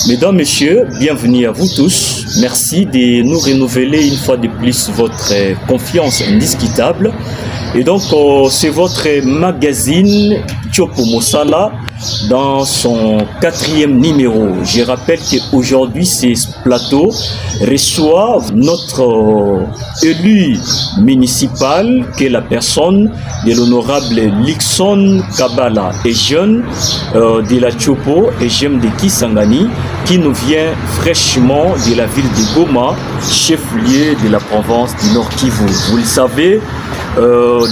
Mesdames, Messieurs, bienvenue à vous tous. Merci de nous renouveler une fois de plus votre confiance indiscutable. Et donc, c'est votre magazine Tchopo Mosala dans son 4e numéro. Je rappelle qu'aujourd'hui, ce plateau reçoit notre élu municipal, qui est la personne de l'honorable Lixon Kabala, et jeune de la Tchopo et j'aime de Kisangani, qui nous vient fraîchement de la ville de Goma, chef-lieu de la province du Nord Kivu. Vous le savez,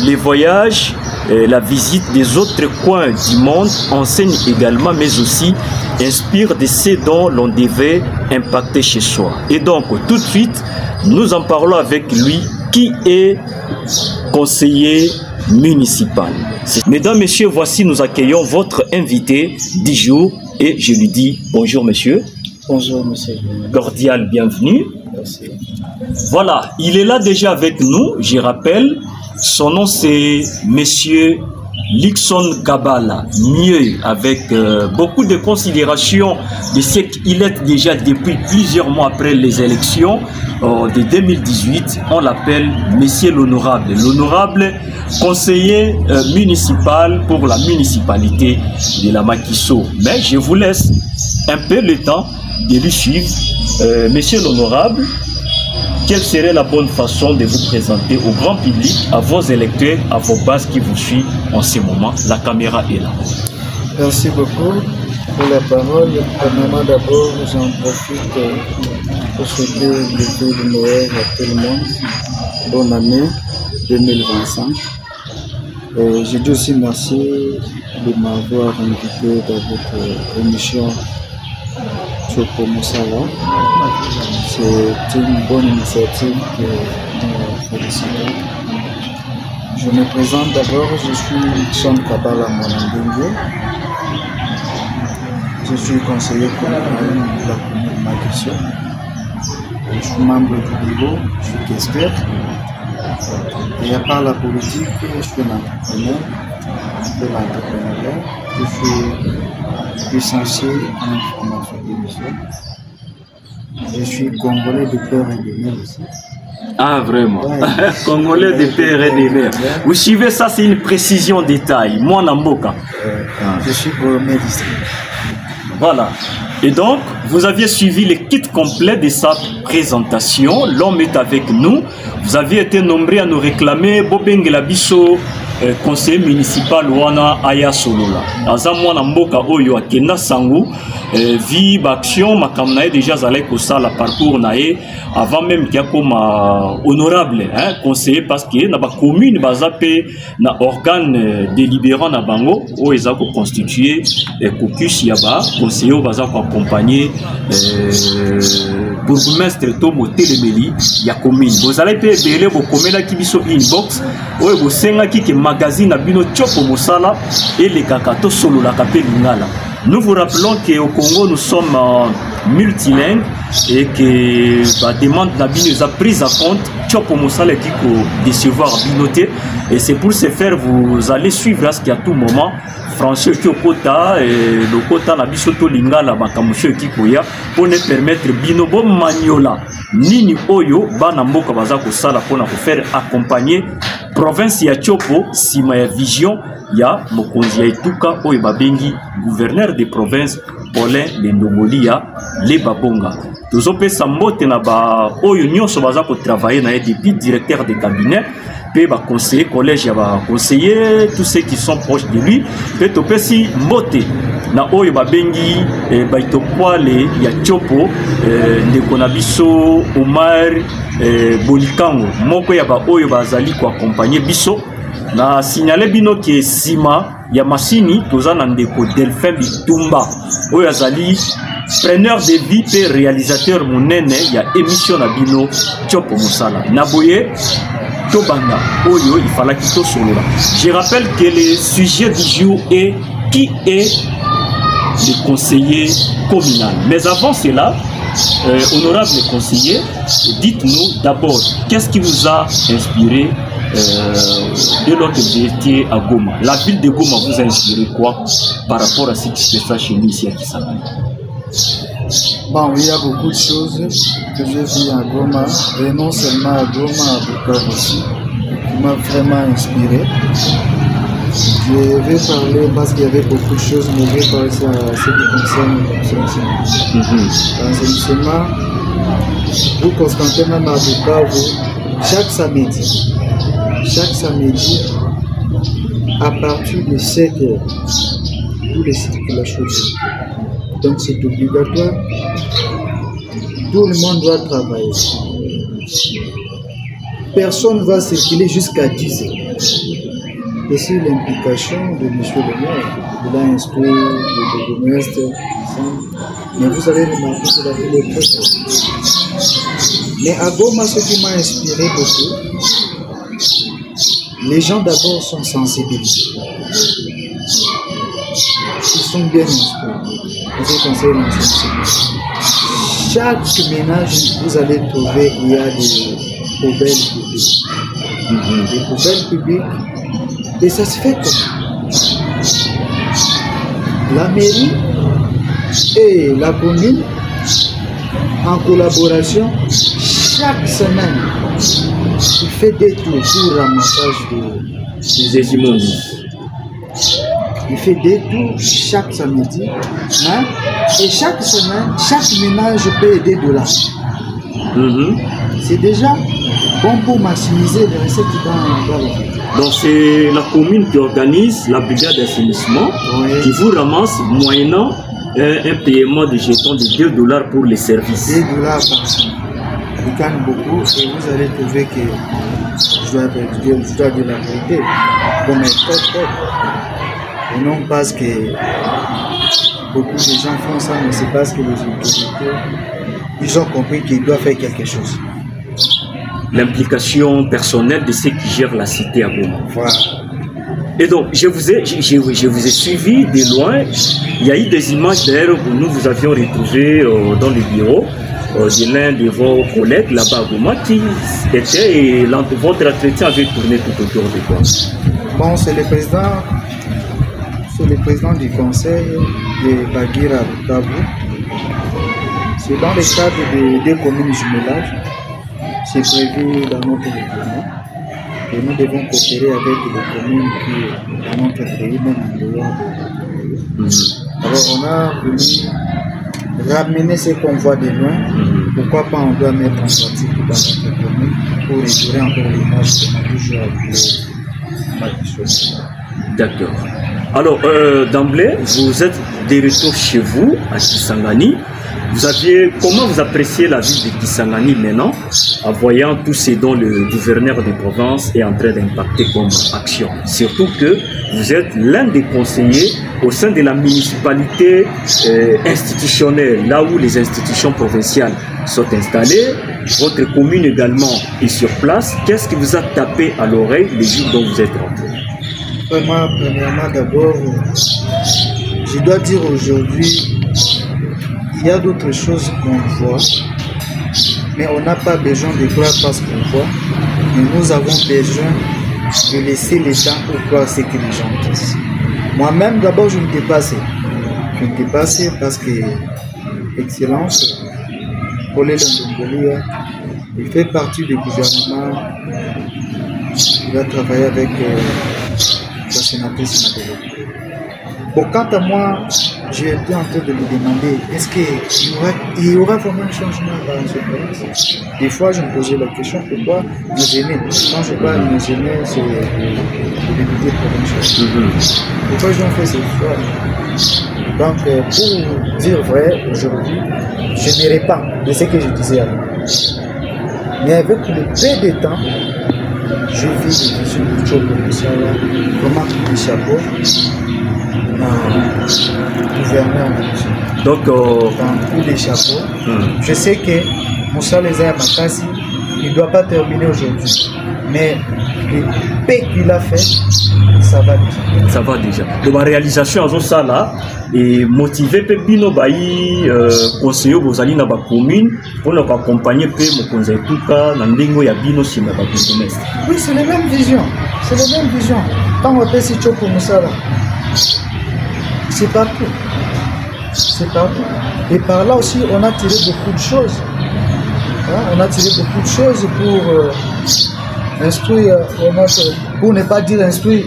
les voyages, la visite des autres coins du monde enseignent également, mais aussi inspirent de ce dont l'on devait impacter chez soi. Et donc, tout de suite, nous en parlons avec lui, qui est conseiller municipal. Mesdames, Messieurs, voici, nous accueillons votre invité du jour et je lui dis bonjour, monsieur. Bonjour, monsieur. Cordial bienvenue. Merci. Voilà, il est là déjà avec nous, je rappelle. Son nom c'est Monsieur Lixon Kabala, mieux avec beaucoup de considération de ce qu'il est déjà depuis plusieurs mois après les élections de 2018. On l'appelle Monsieur l'Honorable, l'Honorable conseiller municipal pour la municipalité de la Makiso. Mais je vous laisse un peu le temps de lui suivre. Monsieur l'Honorable, quelle serait la bonne façon de vous présenter au grand public, à vos électeurs, à vos bases qui vous suivent en ce moment? La caméra est là. Merci beaucoup pour la parole. Premièrement, d'abord, j'en profite pour souhaiter le vœu de Noël à tout le monde. Bonne année 2025. Je dis aussi merci de m'avoir invité dans votre émission Tchopo Mosala. C'est une bonne initiative que nous félicitons. Je me présente d'abord, je suis Lixon Kabala Monandenge. Je suis conseiller communal de la commune de Makiso. Je suis membre du bureau, je suis expert. Et à part la politique, je suis un entrepreneur. Je fais l'entrepreneuriat. Je suis licencié en information d'émission. Je suis congolais de père et de mère aussi. Ah, vraiment? Ouais. Congolais de père et de mère. Vous suivez ça, c'est une précision détail. Moi, Namboka. Je suis Boromé district. Voilà. Et donc, vous aviez suivi le kit complet de sa présentation. L'homme est avec nous. Vous aviez été nombré à nous réclamer Bobeng Labiso, conseiller municipal Wana Aya Solola. Azamwa Namboka Oyo Akena Sangu, vie d'action, makamnae déjà zalé kosa la parcours nae, avant même qu'il y a comme honorable, conseiller parce que na ba commune bazapé na organe délibérant na bango, o ezako constitué caucus yaba, conseiller bazako accompagner bourgmestre Tomo Telemeli ya commune. Vous allez payer belé bo komela kibiso inbox, o bo senga ki ke magazine Abino Tchopo Mosala et les kakato solo la kapé lingala. Nous vous rappelons qu'au Congo, nous sommes multilingues et que la demande d'Abino est prise en compte. Tchopo Mosala qui peut décevoir Binoté. Et c'est pour ce faire, vous allez suivre à ce qu'à tout moment, François Kyokota et le Kota Nabisoto Lingala Bakamusho Kikoya pour nous permettre Binobo Maniola Nini Oyo Banamboka Bazako Sala pour nous faire accompagner province ya Tchopo sima ya vision ya mokonzi ya Ituka Oyo Babengi gouverneur de province Paulin Lendongolia Le Babonga. Tozope Sambote na ba Oyo nyonso bazako travailler na depuis directeur de cabinet pe ba conseiller collège ya ba conseiller tous ceux qui sont proches de lui pe topesi mbote na Oyo Babengi baitopoale ya Tchopo ndeko na biso Omar Bolikango moko ya ba Oyo bazali ko accompagner biso na signaler bino ke sima ya masini tozana ndeko Delphin Bitumba Oyo azali preneur de vie et réalisateur monene ya émission na bino Tchopo Mosala naboye Tobanga Oyo il fallait qu'il soit solo là. Je rappelle que le sujet du jour est qui est le conseiller communal. Mais avant cela, honorable conseiller, dites-nous d'abord qu'est-ce qui vous a inspiré de l'autre vérité à Goma. La ville de Goma vous a inspiré quoi par rapport à ce qui se passe chez nous ici à Kisangani? Bon, il y a beaucoup de choses que j'ai vues à Goma, et non seulement à Goma, à Bukavu aussi, qui m'a vraiment inspiré. Je vais parler parce qu'il y avait beaucoup de choses, mais je vais parler à ce qui concerne l'enseignement. Vous constatez même à Bukavu, chaque samedi, à partir de 7 heures, tous les circulations. Donc c'est obligatoire. Tout le monde doit travailler. Personne ne va circuler jusqu'à 10 heures. Et c'est l'implication de M. le maire. Il a instruit le bourgmestre. Mais vous allez remarquer que la ville est très très. Mais à Goma, ce qui m'a inspiré beaucoup, les gens d'abord sont sensibilisés. Ils sont bien instruits. Vous conseillez l'enseignement. Chaque ménage, vous allez trouver, il y a des poubelles publiques. Des poubelles publiques. Et ça se fait comme la mairie et la commune, en collaboration, chaque semaine, il fait des tours pour ramassage des immondices. Il fait des tours chaque samedi, hein? Et chaque semaine, chaque ménage peut aider de là. C'est déjà bon pour maximiser les recettes dans la vie. Donc c'est la commune qui organise la brigade d'assainissement, qui vous ramasse moyennant un paiement de jetons de $2 pour les services. $2 par semaine. Il gagne beaucoup et vous allez trouver que je dois dire la vérité, comme est très top. Et non parce que beaucoup de gens font ça, mais c'est parce que les autorités, ils ont compris qu'ils doivent faire quelque chose. L'implication personnelle de ceux qui gèrent la cité à Goma. Voilà. Et donc, je vous ai suivi de loin. Il y a eu des images d'ailleurs que nous vous avions retrouvées dans le bureau de l'un de vos collègues là-bas à Goma qui était, et votre entretien avait tourné tout autour de quoi? Bon, c'est le président du conseil de Bagira Bukavu. C'est dans le cadre des communes jumelages. C'est prévu dans notre règlement. Et nous devons coopérer avec les communes qui dans notre pays, même en dehors de notre pays. Alors on a voulu ramener ce qu'on voit de loin. Pourquoi pas on doit mettre en pratique dans notre commune pour réduire encore l'image qu'on a toujours appelée. D'accord. Alors, d'emblée, vous êtes de retour chez vous, à Kisangani. Comment vous appréciez la ville de Kisangani maintenant, en voyant tout ce dont le gouverneur de province est en train d'impacter comme action? Surtout que vous êtes l'un des conseillers au sein de la municipalité institutionnelle, là où les institutions provinciales sont installées. Votre commune également est sur place. Qu'est-ce qui vous a tapé à l'oreille les jours dont vous êtes rentré? Premièrement, d'abord, je dois dire aujourd'hui, il y a d'autres choses qu'on voit, mais on n'a pas besoin de croire parce qu'on voit, mais nous avons besoin de laisser les gens pour croire ce que les gens disent. Moi-même, d'abord, je ne t'ai pas assez. Je ne t'ai pas assez parce que, Excellence, Paulé Londongolia, il fait partie du gouvernement, il va travailler avec la sénatrice Madeleine. Bon, quant à moi, j'ai été en train de lui demander, est-ce qu'il y aura vraiment un changement dans ce pays? Des fois, je me posais la question, pourquoi nos aînés? Quand je parle de nos aînés, c'est les députés provinciaux. Pourquoi ils ont fait ce choix? Donc, pour dire vrai, aujourd'hui, je n'irai pas de ce que je disais avant. Mais avec le peu de temps, je vis des questions de Tchoko, comment le chapeau, gouverneur national. Donc, dans tous les chapeaux, je sais que Moussa Lezaya Makasi, il ne doit pas terminer aujourd'hui. Mais le peu qu'il a fait, ça va déjà. Ça va déjà. Donc, ma réalisation à ça là est motivée par Bino Bayi, conseiller Bozali na ba commune, pour nous accompagner par mon conseil tout cas, dans l'engo ya Bino si ma ba semestre. Oui, c'est la même vision. C'est la même vision. Quand on fait si pour Moussa là, c'est partout. c'est partout. Et par là aussi, on a tiré beaucoup de choses. Hein? On a tiré beaucoup de choses pour instruire, pour ne pas dire instruire,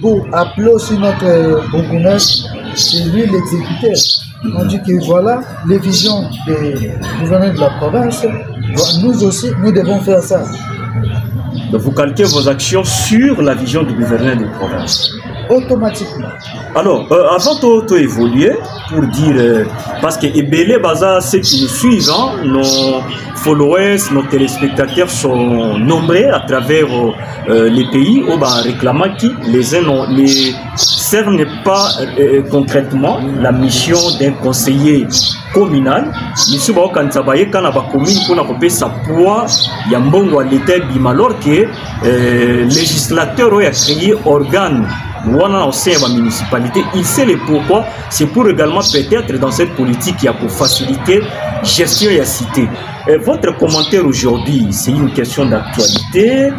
pour appeler aussi notre bourgmestre, c'est lui l'exécuteur. On dit que voilà les visions des gouverneurs de la province, nous aussi, nous devons faire ça. Donc vous calquez vos actions sur la vision du gouverneur de province. Automatiquement. Alors, avant de évoluer, pour dire, parce que Ebele Baza, ceux qui nous suivent, hein, nos followers, nos téléspectateurs sont nombreux à travers les pays où réclamant qui les uns les cernent pas concrètement la mission d'un conseiller communal. Monsieur Baokan Sabaye, quand on a commune pour n'a sa poids, il y a un bon l'état alors que législateur a créé organe. Au sein de la municipalité, il sait le pourquoi. C'est pour également peut-être dans cette politique qui a pour faciliter gestion et à cité. Votre commentaire aujourd'hui, c'est une question d'actualité.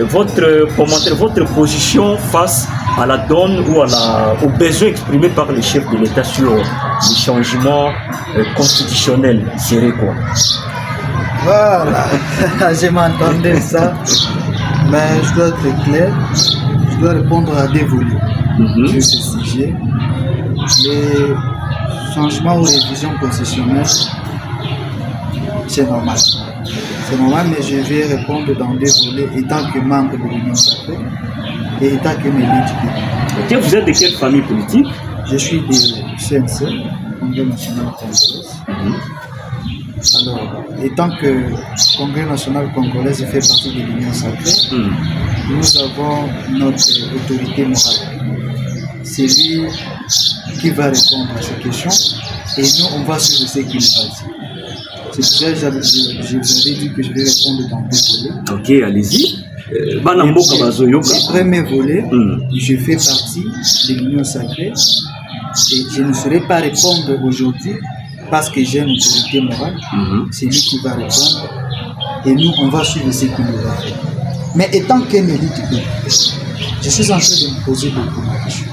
Votre commentaire, votre position face à la donne ou aux besoins exprimés par les chefs de l'État sur les changements constitutionnels, serait quoi? Voilà, je m'entendais ça, mais je dois être clair. Je dois répondre à des volets sur ce sujet. Les changements ou révisions constitutionnelles, c'est normal. C'est normal, mais je vais répondre dans des volets étant que membre de l'Union sacrée et étant que mêlé du pays. Ok, vous êtes de quelle famille politique? Je suis du CNC, Congrès national congolais. Alors, étant que Congrès national congolais fait partie de l'Union sacrée, nous avons notre autorité morale. C'est lui qui va répondre à ces questions et nous, on va suivre ce qu'il va dire. C'est pour ça que je vous avais dit que je vais répondre dans deux volets. Ok, allez-y. Le premier volet, je fais partie de l'Union sacrée et je ne saurais pas répondre aujourd'hui parce que j'ai une autorité morale. C'est lui qui va répondre et nous, on va suivre ce qu'il va faire. Mais étant qu'un élite, je suis en train de me poser beaucoup de questions.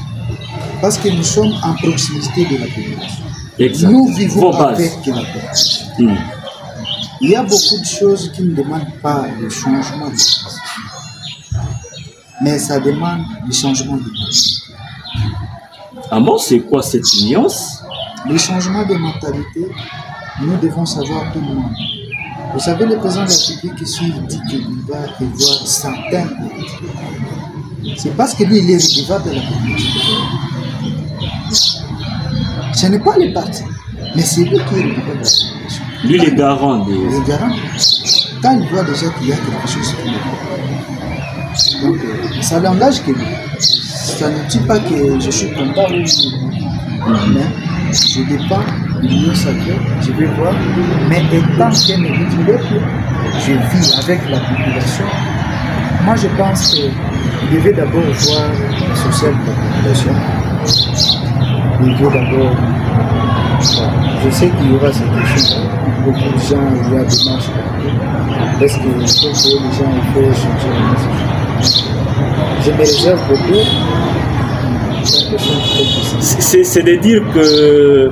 Parce que nous sommes en proximité de la population. Exact. Nous vivons avec la population. Il y a beaucoup de choses qui ne demandent pas le changement de constitution. Mais ça demande le changement de mentalité. Ah bon, c'est quoi cette nuance? Le changement de mentalité, nous devons savoir tout le monde. Vous savez, le président de la République qui dit qu'il va revoir certains. C'est parce que lui, il est redevable de la population. Ce n'est pas le parti, mais c'est lui qui est redevable de la population. Lui, les garants. Les garants. Quand il voit déjà qu'il y a quelque chose qui est. Donc, ça l'engage que lui. Ça ne dit pas que je suis content ou mais je dépends de l'Union sacrée, je vais voir, mais étant qu'un élu du peuple, je vis avec la population. Moi, je pense qu'il devait d'abord voir le social de la population. Il devait d'abord. Je sais qu'il y aura cette question. Beaucoup de gens, il y a des marches. Est-ce que les gens il faut changer la message? Je me réserve beaucoup. C'est de dire que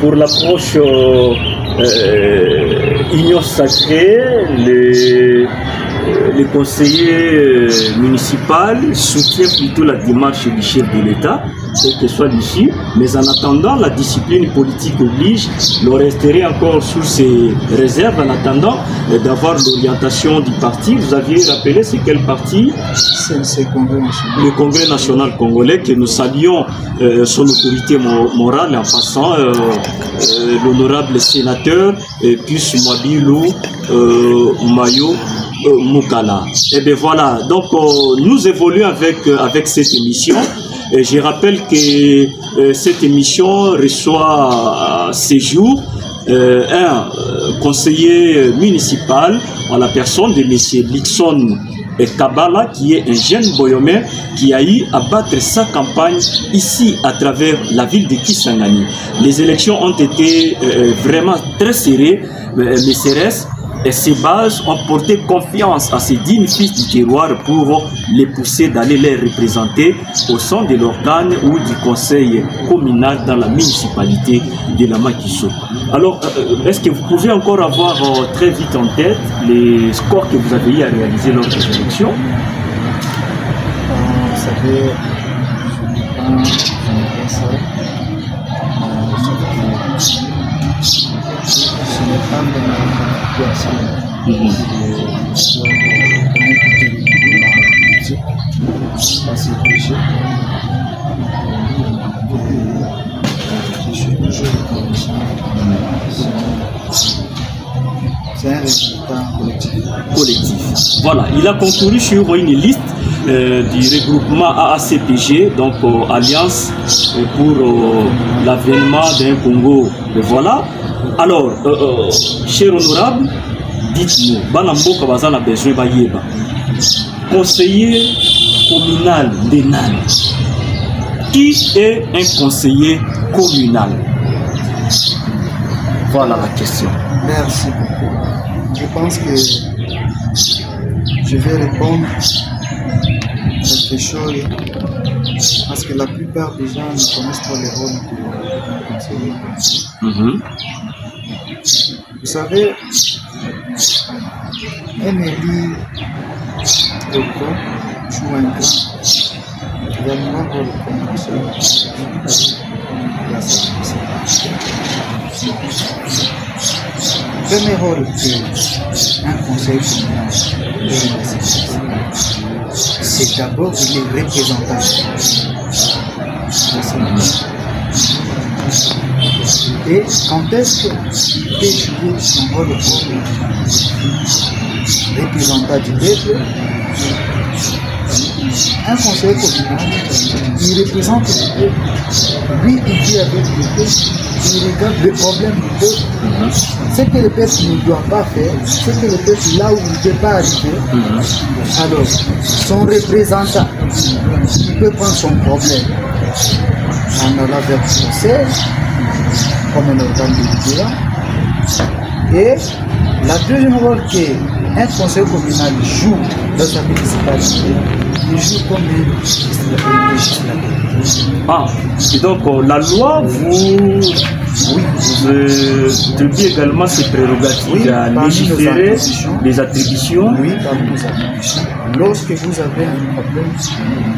pour l'approche Union sacrée, les conseillers municipaux soutiennent plutôt la démarche du chef de l'État, quel que soit l'issue, mais en attendant, la discipline politique oblige, l'on resterait encore sous ses réserves en attendant d'avoir l'orientation du parti. Vous aviez rappelé, c'est quel parti? C'est le Congrès national congolais, que nous saluons son autorité morale en passant l'honorable sénateur Pius Mwabilou Mayo Mukala. Et bien voilà, donc nous évoluons avec cette émission. Et je rappelle que cette émission reçoit ces jours un conseiller municipal en la personne de M. Lixon Kabala, qui est un jeune boyomé qui a eu à battre sa campagne ici à travers la ville de Kisangani. Les élections ont été vraiment très serrées, mais CRS. Et ces bases ont porté confiance à ces dignes fils du terroir pour les pousser d'aller les représenter au sein de l'organe ou du conseil communal dans la municipalité de la Makiso. Alors, est-ce que vous pouvez encore avoir très vite en tête les scores que vous avez eu à réaliser lors des élections? Vous savez, ce n'est pas de ma situation. C'est un résultat collectif. Voilà, il a concouru sur une liste du regroupement AACPG, donc Alliance pour l'avènement d'un Congo. Et voilà. Alors, cher honorable, dites-nous, Banamboka Bazana besoin Bayeba, conseiller communal de Nan. Qui est un conseiller communal? Voilà la question. Merci beaucoup. Je pense que je vais répondre à quelque chose parce que la plupart des gens ne connaissent pas le rôle du conseiller. Vous savez, un élu local joue un grand rôle comme conseiller. Le premier rôle qu'un conseil communal c'est d'abord les représentants. Et quand est-ce qu'il peut jouer son rôle de représentant du peuple? Un conseiller communal, il représente le peuple. Lui, il vit avec le peuple, il regarde les problèmes du peuple. Ce que le peuple ne doit pas faire, ce que le peuple là où il ne peut pas arriver. Alors, son représentant, il peut prendre son problème en allant vers le conseil, comme un organe délibérant. Et la deuxième rôle qu'un conseil communal joue dans sa municipalité, il joue comme un législateur. Ah, et donc la loi vous attribue également ses prérogatives à légiférer les attributions. Oui, parmi nos attributions. Lorsque vous avez un problème,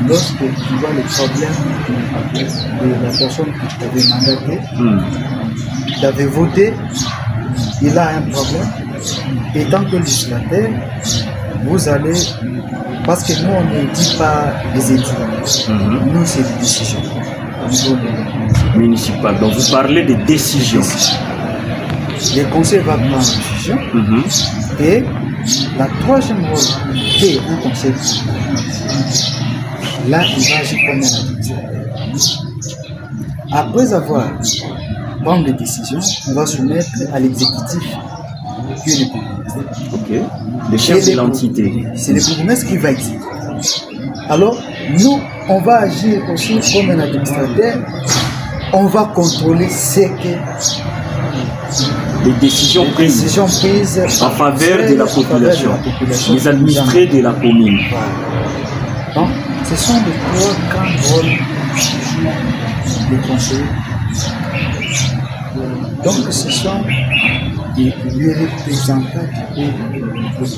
lorsque tu vois le problème de la personne qui t'avait mandaté, qui avait voté, il a un problème. Et tant que législateur, vous allez, parce que nous on ne dit pas des études, nous c'est des décisions au niveau municipal. Donc vous parlez de décisions. Le conseil va prendre une décision. Et la troisième rôle qu'est un conseil, là il va agir comme un administrateur. Après avoir pris des décisions, on va soumettre à l'exécutif qui est le bourgmestre. Ok. Le chef de l'entité. C'est le bourgmestre qui va exécuter. Alors, nous, on va agir aussi comme un administrateur. On va contrôler ce que les décisions prises en faveur de la population, les administrés de la commune. Voilà. Donc, ce sont les trois grands rôles des conseillers. Donc, ce sont les représentants du peuple.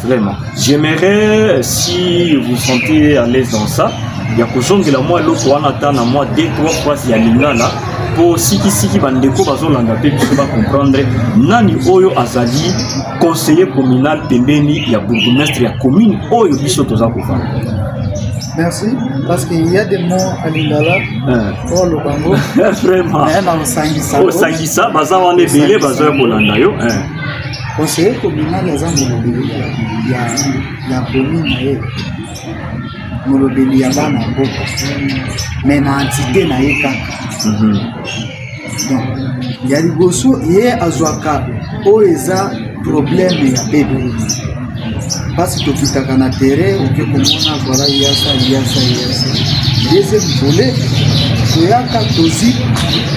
Vraiment. J'aimerais, si vous vous sentez à l'aise dans ça, il y a quelque la moi l'autre on attend à moi 2-3 fois il y a lingala pour siki bandeko bazolanda pe biso ba comprendre nani oyo azali conseiller communal pembeni ya bourgmestre ya commune oyo biso toza kofana. Merci, parce qu'il y a des mots à lingala pour le bango. Vraiment. Au sangisa baza wane belé baza kolanda yo. Conseiller communal les gens il y a commune molobeli ya bana mboka mais na entité na ye kaka. Donc ya liboso ye azwaka oyo eza problème ya bebe parce que tokitaka na terrain oke komona voilà yasa. Deuxième volet toyaka tozi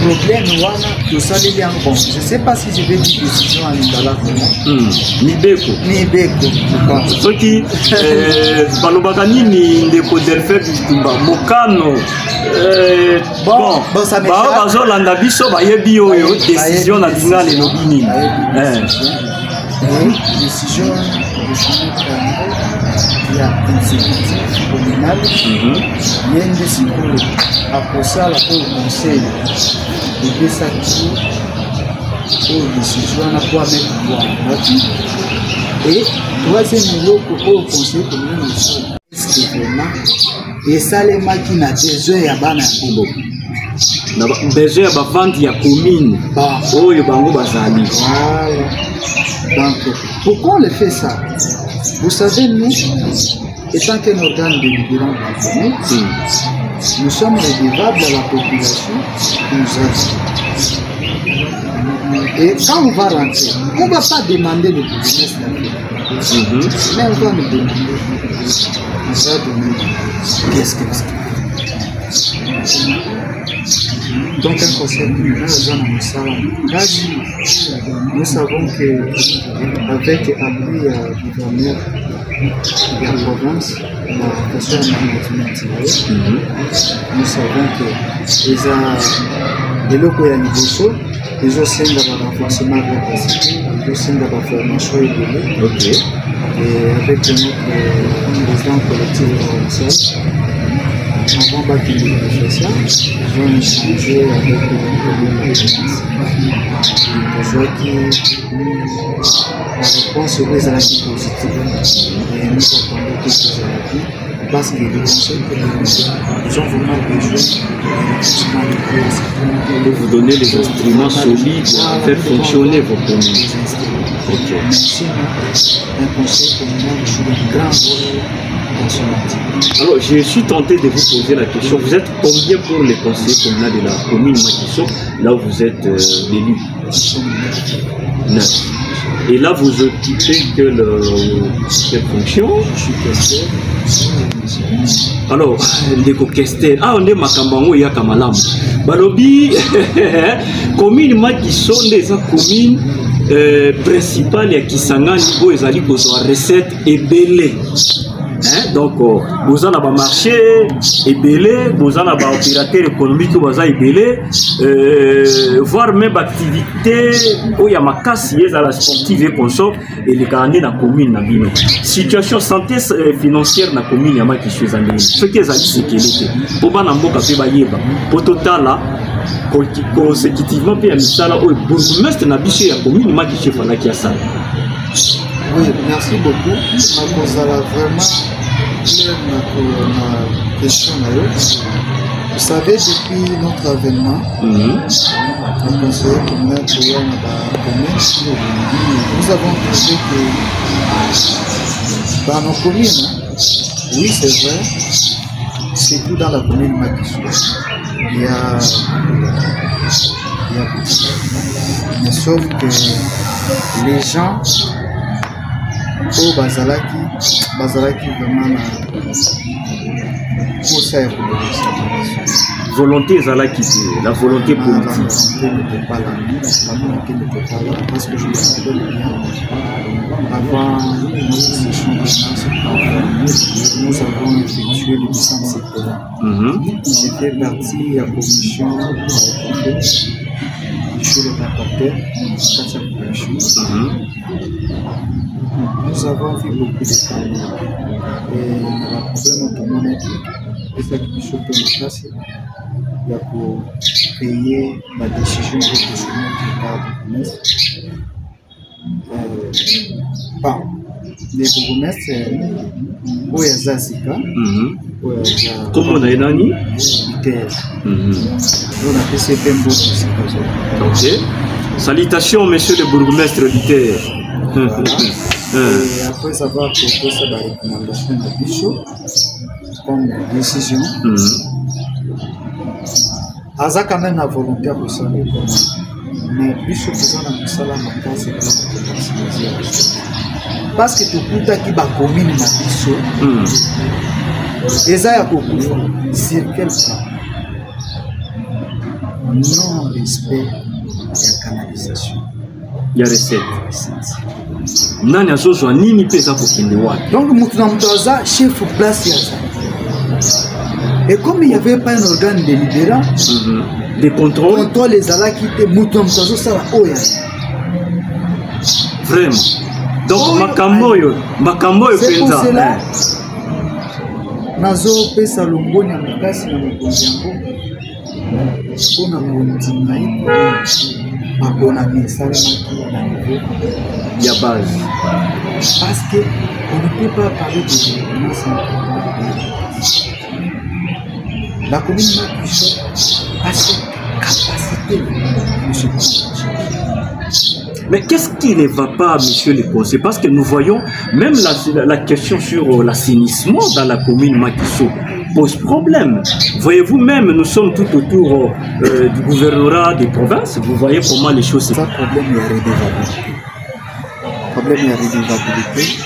problème wana tosaleli yango bon je sais pas si je vais dire décision ya libala mibeko soki balobaka nini ndeko Delphin Bitumba mokano bon bazolanda biso bayebi oyo décision na linga lelobi nini décision ya exécutif communal yende sikoyo akosala oyo conseil epesaki oyo décision wana po amettre boanati et troisième eloko oyo conseil communal osala eske vraiment esalemaki na besoin ya bana ya kombo na besoin ya bavandi ya commune oyo bango bazali. Donc pourquoi on le fait ça? Vous savez, nous, étant qu'un organe délibérant de la commune, nous sommes redevables à la population qui nous a. Et quand on va rentrer, on ne va pas demander le business mais on va nous demander, on va demander qu'est-ce que c'est. Donc un conseil communal, nous savons qu'avec l'appui du gouverneur de la province, la question de management, nous savons que les locaux et les Liboso, les aussi dans le renforcement de la capacité, les aussi dans la formation et avec notre président collectif provincial. Avant bâti de l'association, ils ont échangé avec le problème la réponse aux alliés positives. Et nous attendons quelques alliés parce que les conseils ils ont vraiment besoin de vous donner les instruments solides pour faire fonctionner vos communes. Merci, un conseil communal joue un grand rôle. Alors, je suis tenté de vous poser la question. Vous êtes combien pour les conseillers communaux de la commune Makiso, là où vous êtes l'élu? 9. Et là, vous occupez quelle fonction? Je suis questeur. Alors, ndeko Kestel, on est Makambango et Yakamalam. Balobi, commune Makiso, des communes principales et Kisangani, où ils allaient pour recette et belé. Donc, vous avez un marché ébélé, vous avez un opérateur économique qui est ébélé, voire même activité où il y a ma casse, il y a la sportive et consort, et les gars dans la commune. Situation santé financière dans la commune, il y a qui sont en ligne. Ce qui est sécurité. Pour moi, pour total là, consécutivement, puis il y a le bourgmestre de la commune, qui est fait ça. Oui, merci beaucoup. Je vraiment ma question. Vous savez, depuis notre avènement, le conseiller communal nous avons trouvé que dans nos communes, oui c'est vrai, c'est tout dans la commune Makiso. Il y a mais sauf que les gens au Bazalaki vraiment pour ça volonté Zalaki, la volonté politique. La volonté n'était pas là, parce que je me rappelle bien, avant notre session de nous avons effectué le dessin secteur. J'étais parti à la commission chez le rapporteur, nous avons vu beaucoup de femmes et le problème de mon équipe, c'est ça qui peut se passer. Il y a pour payer la décision de par le bourgmestre. Les bourgmestres, où il y a Zazika, comment on a une année? On a fait ces Bembo. Ok. Salutations, monsieur le bourgmestre Liter. Et après avoir proposé sa recommandation de Bichot comme décision, Aza quand même la volonté pour ça, mais Bichot faisant la musala ma case parce que tout le qui va commune na Bichot, Eza ya kokufa sur quel plan? non-respect de la canalisation. Il y a recette. Nani azozwa nini pesa kokende wapi? Donc Moutonaza, chef place Yaza. Et comme il n'y avait pas un organe délibérant, des contrôles, les ala qui étaient Moutonaza, ça va Oya. Vraiment. Donc Makamboyo c'est pour cela. Nazo pesa longoni makasi na mokonzi yango mpona kondima ye mapona esalemaki na niveau ya base. Parce que on ne peut pas parler de développement sans la commune Makiso a cette capacité de se construire. Mais qu'est-ce qui ne va pas, monsieur le conseiller? Parce que nous voyons même la question sur l'assainissement dans la commune Makiso pose problème. Voyez-vous même, nous sommes tout autour du gouvernorat des provinces. Vous voyez comment les choses se passent. Problème, il y a redevabilité. Problème, il y a redevabilité.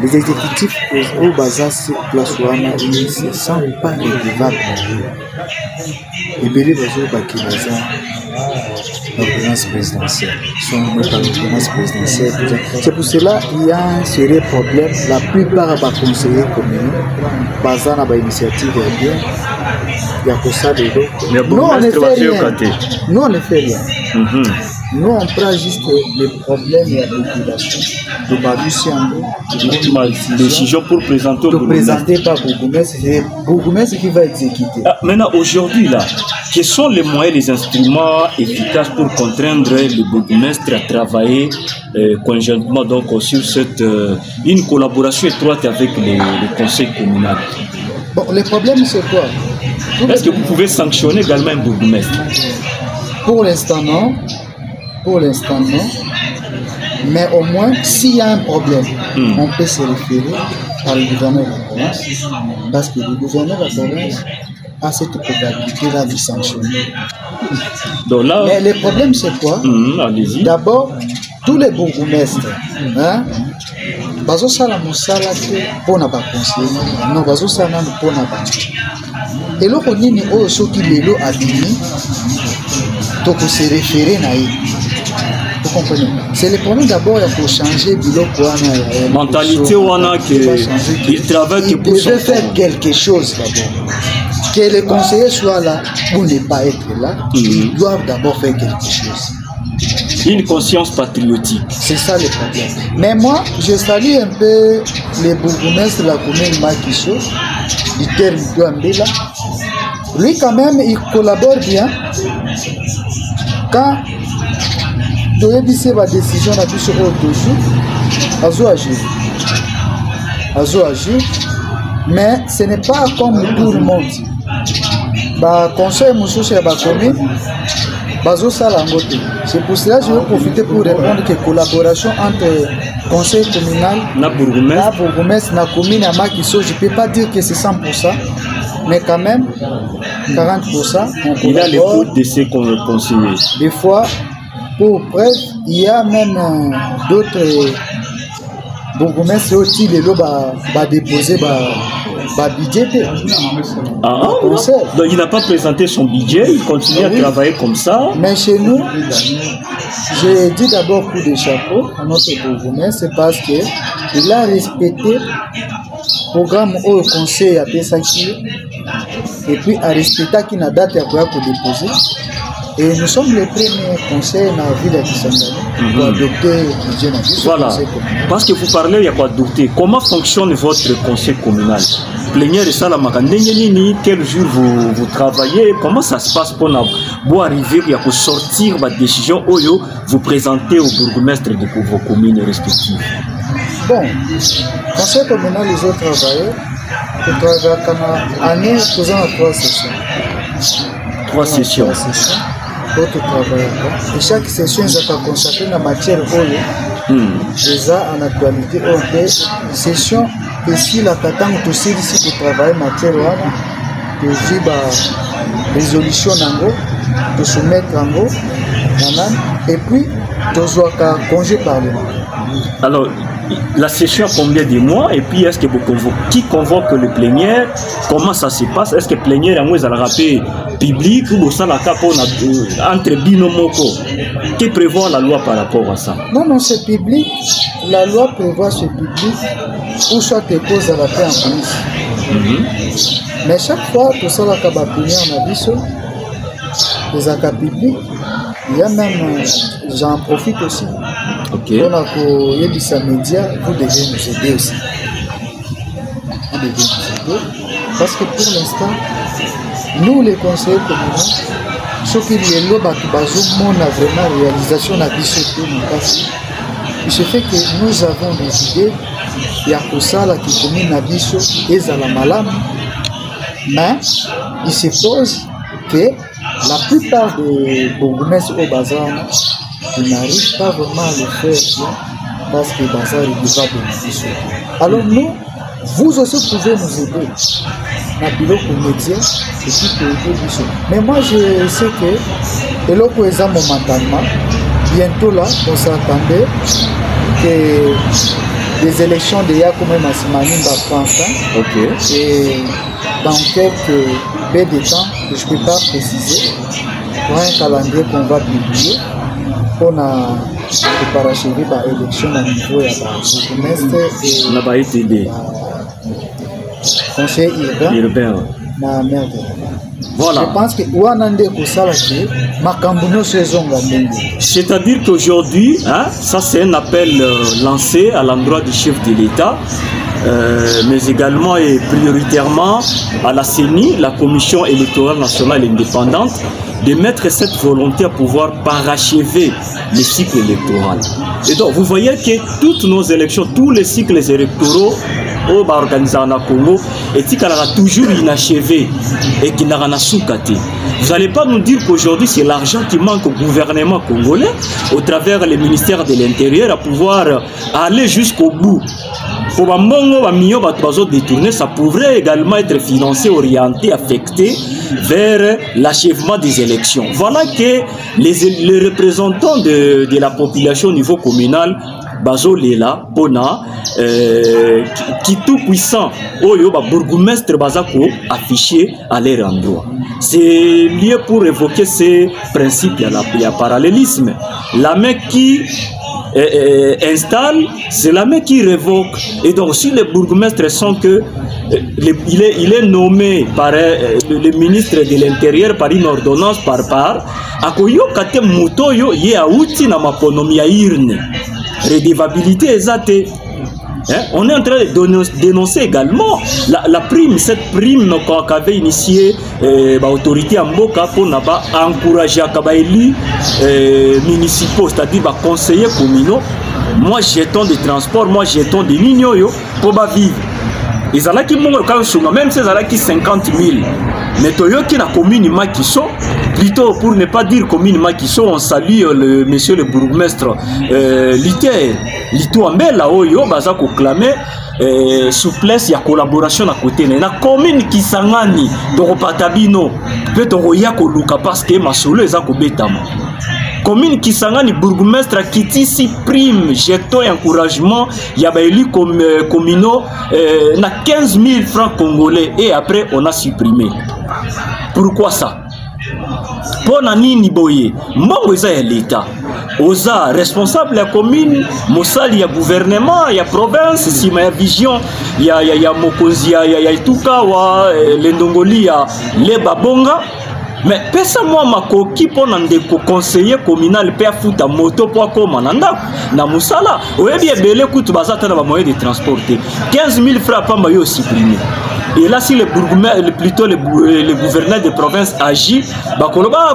Les exécutifs au Bazas, place Ouana, ils ne se sentent pas redevables. Et Bélé Bazo Bakibaza, l'ordonnance présidentielle. C'est pour cela qu'il y a un sérieux problème. La plupart des conseillers communaux, basés dans l'initiative bien, il y a que ça de l'eau. Nous, on ne fait rien. Nous, on ne fait rien. Nous, on prend juste les problèmes de la population. De décision pour présenter au Bourgmestre. Pas Bourgmestre, c'est Bourgmestre qui va exécuter. Maintenant, aujourd'hui, là, quels sont les moyens, les instruments efficaces pour contraindre le bourgmestre à travailler conjointement donc sur cette une collaboration étroite avec le conseil communal? Bon, le problème c'est quoi? Est-ce que vous pouvez sanctionner également un bourgmestre? Pour l'instant, non. Pour l'instant, non. Mais au moins, s'il y a un problème, on peut se référer par le gouverneur de la province. Parce que le gouverneur de la province a cette probabilité-là de sanctionner. Donc là, mais le problème, c'est quoi? Allez-y. D'abord, tous les bourgmestres, hein, bazo sala musala pour na ba conseiller, non bazo sala pour na ba. Et là, on dit que ceux qui l'élo abîmé, donc se référer à eux. Vous comprenez? C'est le problème d'abord, il faut changer la mentalité qu'il travaille pour il veut faire quelque chose d'abord. Que les conseillers soient là pour ne pas être là, ils doivent d'abord faire quelque chose. Une conscience patriotique. C'est ça le problème. Mais moi, je salue un peu les bourgmestres de la commune Makiso, du terme Douambela. Lui, quand même, il collabore bien. Quand il y a une décision sur le dossier, agir. Mais ce n'est pas comme tout le monde. Le conseil de la commune, c'est pour cela que je vais profiter pour répondre que la collaboration entre conseil communal, la bourgmestre, la commune et Makiso, je ne peux pas dire que c'est 100%, mais quand même 40%. Il a l'écoute de ses conseillers. Des fois, pour preuve, il y a même d'autres bourgmestres aussi qui ont déposé budget. Donc il n'a pas présenté son budget, il continue à travailler comme ça. Mais chez nous, je dis d'abord coup de chapeau à notre bourgmestre, c'est parce qu'il a respecté le programme au conseil à Pessaki et puis à respecter qu'il a date à déposer. Et nous sommes les premiers conseils dans la ville de Kisangani pour adopter le budget. Voilà, parce que vous parlez, il y a quoi adopter. Comment fonctionne votre conseil communal? Plénière et Salamakandengeni, quel jour vous travaillez? Comment ça se passe pour arriver à sortir la décision Oyo, vous présenter au bourgmestre de vos communes respectives? Bon, conseil communal, les autres travailleurs, je travaille comme année, faisant 3 sessions. 3 sessions. D'autres travailleurs. Et chaque session est consacrée à la matière déjà en actualité. Session ici, la katang aussi ici pour travailler matière de vivre résolution de soumettre et puis de jouer congé parlementaire. Alors, la session a combien de mois et puis est-ce que vous convoquez, qui convoque le plénière, comment ça se passe, est-ce que le plénière est un rappel public ou ça la entre binomoko, qui prévoit la loi par rapport à ça? Non, c'est public, la loi prévoit ce public ou soit dépose à la paix en police. Mais chaque fois que ça la plénière en abysso, les accords publics, il y a même, j'en profite aussi. Okay. On a des médias, vous devez nous aider aussi. Vous devez nous aider. Parce que pour l'instant, nous les conseillers communaux, ce qui est là, on a vraiment réalisation de la bichette. Il se fait que nous avons des idées, il y a pour ça qui commune la bichette et à la malade. Mais il se pose que la plupart des bourgmestres au bazar n'arrivent pas vraiment à le faire parce que le bazar est déjà bénéficieux. Alors nous, vous aussi pouvez nous aider dans le bureau média et puis pour aider. Mais moi je sais que momentanément, bientôt là, on s'attendait que les élections de Yakoum Massimani va prendre fin. Et dans quelques peu de temps, que je ne peux pas préciser, pour un calendrier qu'on va publier, on a parachevé par élection au niveau de la bourgmestre et conseil urbain. Voilà. Je pense que c'est-à-dire qu'aujourd'hui, hein, ça c'est un appel lancé à l'endroit du chef de l'État, mais également et prioritairement à la CENI, la Commission électorale nationale indépendante, de mettre cette volonté à pouvoir parachever les cycles électoraux. Et donc vous voyez que toutes nos élections, tous les cycles électoraux organisés en Congo, et qui sont toujours inachevés et qui n'ont pas soukati. Vous n'allez pas nous dire qu'aujourd'hui c'est l'argent qui manque au gouvernement congolais au travers les ministères de l'Intérieur à pouvoir aller jusqu'au bout. Pour détourner, ça pourrait également être financé, orienté, affecté vers l'achèvement des élections. Voilà que les représentants de la population au niveau communal Bazo Lela, Pona, qui tout puissant, Oyo, bourgmestre Bazako, affiché à leur endroit. C'est lié pour évoquer ces principes, il y a parallélisme. La main qui installe, c'est la main qui révoque. Et donc, si les bourgmestres sont que il est nommé par le ministre de l'Intérieur par une ordonnance par Akoyo Kate Mutoyo Yeauti na maponomi ya irne. Redevabilité exacte. On est en train de dénoncer également la prime, cette prime qu'avait initiée l'autorité en Mboka pour encourager les élus municipaux, c'est-à-dire les conseillers communaux. Moi, jeton de transport, moi, jeton de lignes pour vivre. Ils ont qui même si ils ont 50 000. Mais Toyoki na commune Makiso, plutôt pour ne pas dire commune Makiso, on salue le monsieur le bourgmestre Lito Ambela Oyo baza ko clamer souplesse ya collaboration à côté na commune Kisangani to Patabino peut to ya ko luka parce que masolo eza ko betama. Commune Kisangani bourgmestre kitisi prime jeton et encouragement ya ba élu comme communaux na 15 000 francs congolais et après on a supprimé. Pourquoi ça? Pour nini boye mbongo eza ya l'État oza responsable ya commune mosali ya gouvernement ya province sima ya vision ya mokonzi ya ituka wa lendongoli ya leba bonga. Mais pesa moi makoki pona ndeko conseiller communal pe afuta moto po akoma nanda na musala oyebi ebele kutu bazata na ba moyen de transporter 15 000 francs pamba yo supprimé. Et là, si le gouverneur de province agit,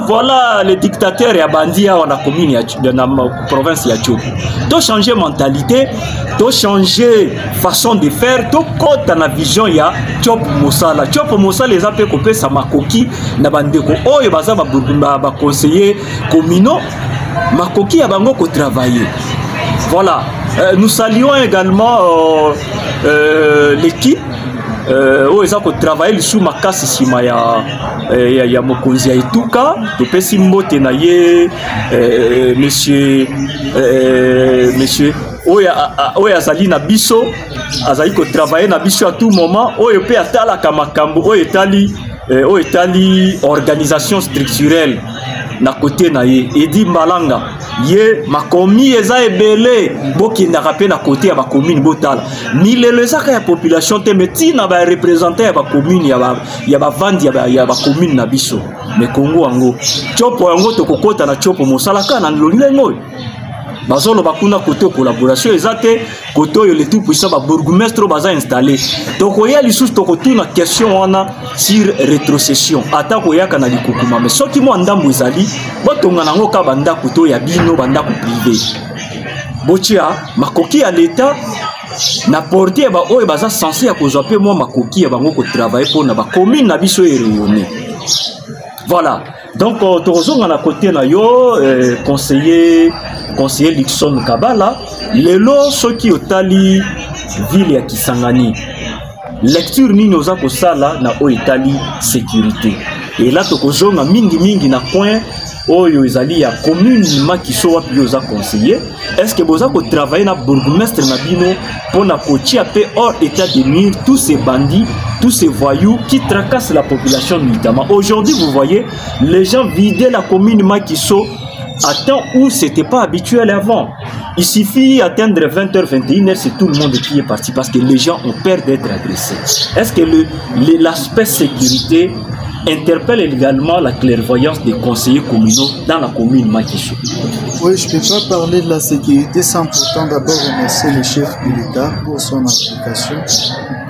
voilà le dictateur et bandit dans la commune, dans la province. Tu changer mentalité, tu changer façon de faire, tu côté dans la vision ya Chop Mosala. Chop Mosala les a fait couper sa makoki na bandeko. Oh, il baza ba conseiller communaux, makoki a bango ko travailler. Voilà. Nous saluons également l'équipe. Ils ont travaillé sur ma casse sima ya mokonzi ya ituka topesi mbote na ye monsieur oyo azali na biso azali ko travailler na biso à tout moment oyo pe atala kamakambo oyo etali organisation structurelle na côté na ye Edi Mbalanga ye makomi eza ebele bokindaka pe na côté ya ba commune botala milelo ezaka ya population te meti na ba représenter ya ba commune ya ba vandi ya ba commune na biso me Kongo yango chopo yango tokokota na chopo mosala kana nlolingo bazolo bakuna côté collaboration ezate côté oyo le tout puissant ba bourgmestre baza installé tokoya lisusu tokotuna question wana sur rétrocession ata koyaka na likukuma mais soki mo ndambo ezali botonga nango ka banda côté ya bino banda ko privé botia makoki ya l'état na porter ba oyo baza censé ya kozwa pe mo makoki ya bango ko travailler pour na ba commune na biso ereyone. Voilà. Donc, Torozonga na côté na yo, conseiller Lixon Kabala, lelo soki otali ville ya Kisangani. Lecture ni noza ko sala na o Italie sécurité. Et là tokozonga mingi na point oyo ezali ya commune Makiso wapi oza conseiller. Est-ce que boza ko travailler na bourgmestre na bino pour na kotia pe hors état de nuire tous ces bandits, tous ces voyous qui tracassent la population notamment. Aujourd'hui, vous voyez, les gens vidaient la commune Makiso à temps où c'était pas habituel avant. Il suffit d'atteindre 20h, 21h, c'est tout le monde qui est parti parce que les gens ont peur d'être agressés. Est-ce que l'aspect sécurité interpelle également la clairvoyance des conseillers communaux dans la commune Makiso? Oui, je ne peux pas parler de la sécurité sans pourtant d'abord remercier le chef de l'État pour son application.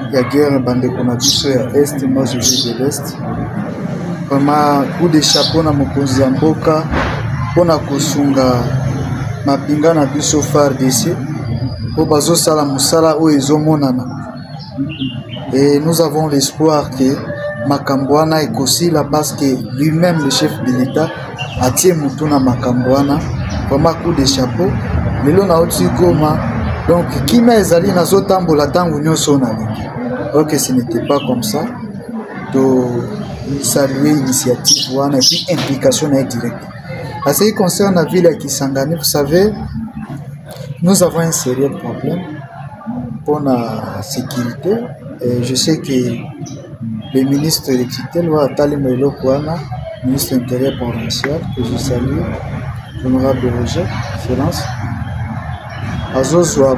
Il y a guerre bande konabiso ya Est, moi je viens de l'Est. Vraiment, coup de chapeau na mokonzi ya mboka pona kosunga mapinga na biso FARDC po bazo sala musala oyo ezomonana. Et nous avons l'espoir que Makambouana est aussi là parce que lui-même, le chef de l'État, a tiré Moutouna Makambouana. Vraiment coup de chapeau. Mais l'on a aussi Goma. Donc, qui m'a ezali na zotambo la tango nyo sonali. Donc, ce n'était pas comme ça. Donc, saluer l'initiative et puis implication directe. En ce qui concerne la ville de Kisangani, vous savez, nous avons un sérieux problème pour la sécurité. Et je sais que le ministre de l'Équité, ministre intérieur provincial, que je salue, l'honorable Roger, Finance, Azozwa,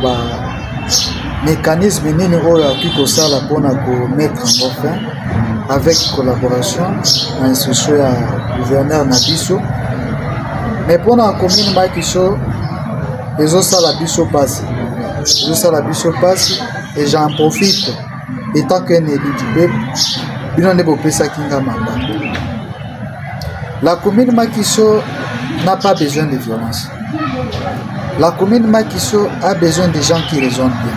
mécanisme nini oyo qui sala pour mettre en fin avec collaboration dans l'institution du gouverneur Nabiso. Mais pour la commune Makiso, les autres Salabiso passent. Les autres Salabiso passent et j'en profite. Étant qu'un élu du peuple, il n'en est pas ça qui n'a mandat. La commune Makiso n'a pas besoin de violence. La commune Makiso a besoin de gens qui raisonnent bien.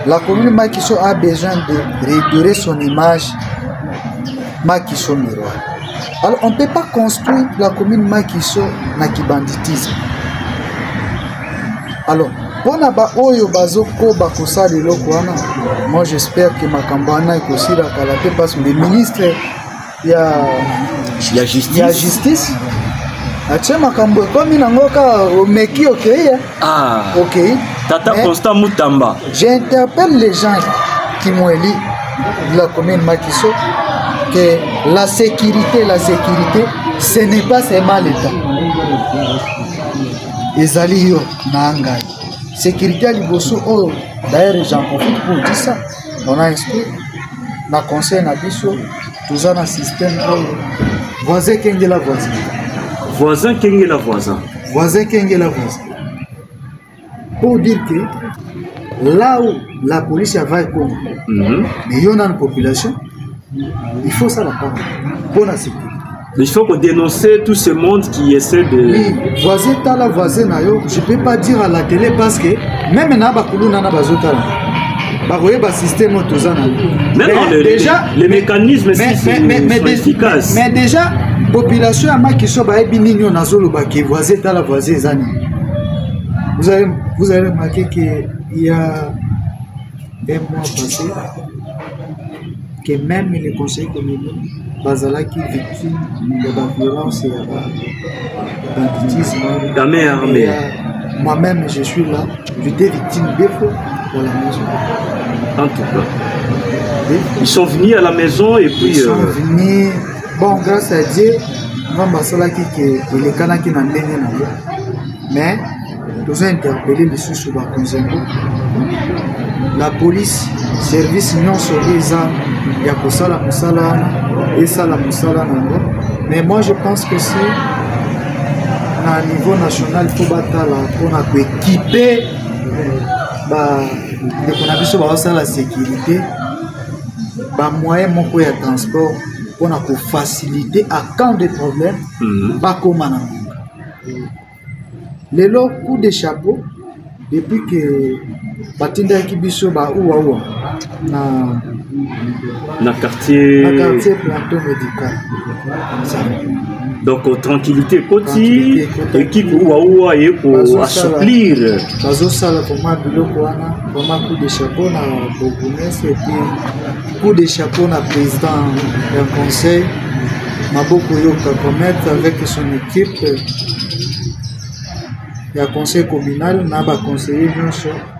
La commune Makiso a besoin de réduire son image Makiso miroir. Alors on ne peut pas construire la commune Makiso na ki banditisme. Alors, pour naba oyo bazo ko bakosa lelo kwana, moi j'espère que Makambouana est aussi la kalaté parce que le ministre il y a justice. Ache makambo comme inangoka meki OK. Ah. OK. Tata Constant Mutamba. J'interpelle les gens qui m'ont élu de la commune Makiso que la sécurité, ce n'est pas seulement l'État. Ezali yo na ngai. Sécurité à Liboso, oh, d'ailleurs j'en profite pour dire ça. On a inscrit dans le conseil Nabiso, tout ça dans le système voisin qui est la voisin. Voisin qui est la voisin. Voisin qui est la voisin. Pour dire que là où la police va être comme, mais il y a une population, il faut ça la part pour la sécurité. Mais il faut qu'on dénonce tout ce monde qui essaie de... Oui, voisin t'as la voisine, je ne peux pas dire à la télé parce que même na bakulu nana bazota la système déjà les mécanismes sont efficaces. Mais déjà population à qui sont ba ebinino nazolo ba ki voisin t'as la voisine zani. Vous avez remarqué qu'il y a un mois passé que même les conseils communaux Bazala qui est victime de la violence et de la banditisme. D'armée armée. moi-même je suis là, j'étais victime des fois dans la maison. En tout cas. Ils sont venus à la maison et puis... Ils sont venus, bon, grâce à Dieu, on va qui les canaux qui n'ont pas. Mais, nous avons interpellé les sous la police, service non sauvé, il y a que ça la musala et ça la musala. Mais moi je pense que si à niveau national il faut battre pour équiper la sécurité, moyen de transport pour faciliter à quand des problèmes, pas comme les lots coup de chapeau depuis que Batinda Kibiso ba ouwa na quartier planton médical. Donc tranquillité côté équipe ouwa et pour assouplir bazo sala comment biloko wana comment coup de chapeau na bourgmestre et puis coup de chapeau na président d'un conseil Maboko Yoka commettre avec son équipe. Il y a conseil communal, il y a conseiller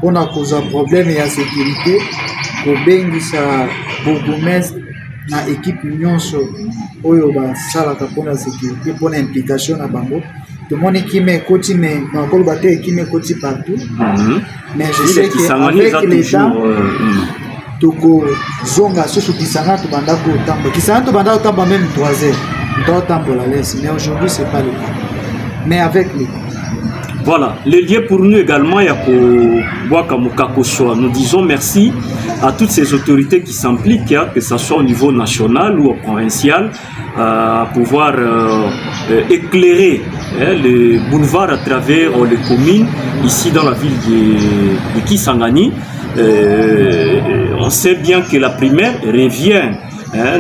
on a causé un problème et la sécurité pour bien bourgmestre na équipe union oyo ba sala pour la sécurité pour l'implication na bango tout le monde qui met côté mais encore battre qui met côté partout mais je sais que avec les gens toko zonga soso kisanga to banda ko tamba kisanga to banda ko tamba même 3h to tamba la laisse mais aujourd'hui c'est pas le cas mais avec les voilà, le lien pour nous également, il y a pour Boaka Mukakoshoa. Nous disons merci à toutes ces autorités qui s'impliquent, que ce soit au niveau national ou au provincial, à pouvoir éclairer le boulevard à travers les communes, ici dans la ville de Kisangani. On sait bien que la primaire revient,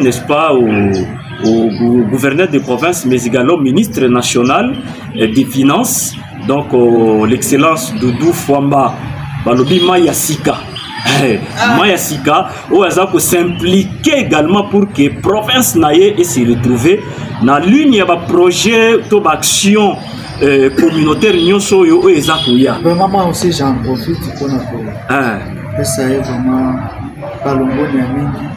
n'est-ce pas, au gouverneur de province, mais également au ministre national des Finances. Donc, l'excellence Doudou Fwamba, Balobi Maya Sika. Maya Sika, où elle a s'impliquer également pour que la province n'aille et se retrouver dans l'une de projet d'action communautaire. Vraiment aussi, j'en profite pour nous. Ça est vraiment Balongo Niamini.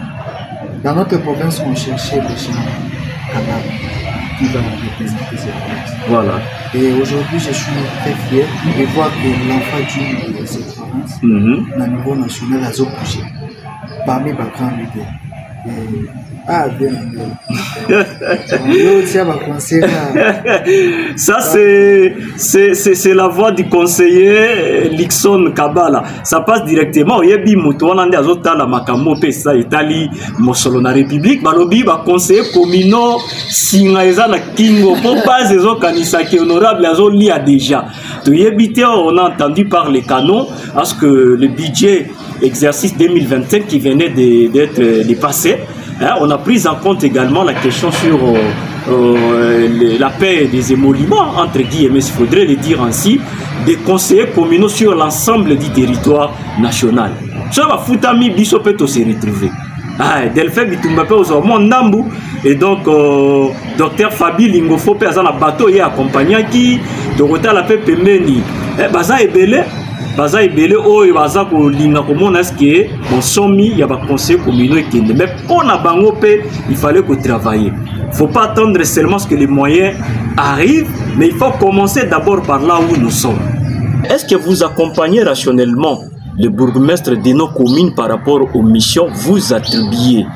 Dans notre province, on cherchait des gens qui va représenter cette province. Voilà. Et aujourd'hui, je suis très fier de voir que l'enfant d'une de cette province, au niveau national, a bougé parmi les grands leaders. Ah, bien, ça, c'est la voix du conseiller Lixon Kabala. Ça passe directement au Yebi Moutouan, des autres, la Makamo, Pesa, Italie, Mossolo, la République. Balobi, conseiller communaux, Singaïza, la Kingo, Popas, les autres, Kanisaki, honorable, les autres, l'y a déjà. De Yebité, on a entendu par les canons, parce que le budget exercice 2025 qui venait d'être dépassé. On a pris en compte également la question sur la paix des émoluments, entre guillemets, il faudrait le dire ainsi, des conseillers communaux sur l'ensemble du territoire national. Ça va foutre à mi biso peut se retrouver. Delphin Bitumba peut aux mon Nambu et donc docteur Fabi Lingofo peut avoir un bateau et accompagnant qui de retard la paix pemeni. Baza est belé. Baza ibele o baza ko linga ko mona ske on somi ya ba conseil communaux ekende mais pour na bango pe il fallait que travailler. Faut pas attendre seulement ce que les moyens arrivent mais il faut commencer d'abord par là où nous sommes. Est-ce que vous accompagnez rationnellement le bourgmestre de nos communes par rapport aux missions vous attribuées?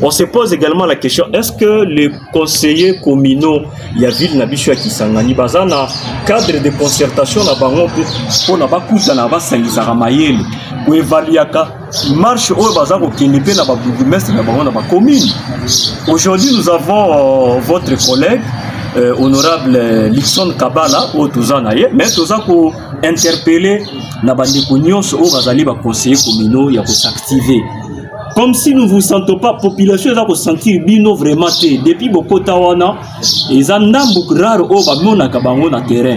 On se pose également la question, est-ce que les conseillers communaux, il y a ville Nabichua qui s'engagent dans un cadre de concertation pour ne pas coûter na basangisa ramayel pour évaluer la marche au bazar au Kénépé na bourgmestre na commune. Aujourd'hui, nous avons votre collègue honorable Lixon Kabala au Touzanaye, mais tout ça pour interpeller na bandekunions au bazali ba conseillers communaux il y a pour s'activer. Comme si nous ne vous sentons pas, population va sentir bino vraiment depuis beaucoup de temps, ils ont beaucoup rare au bamona kabango na terrain.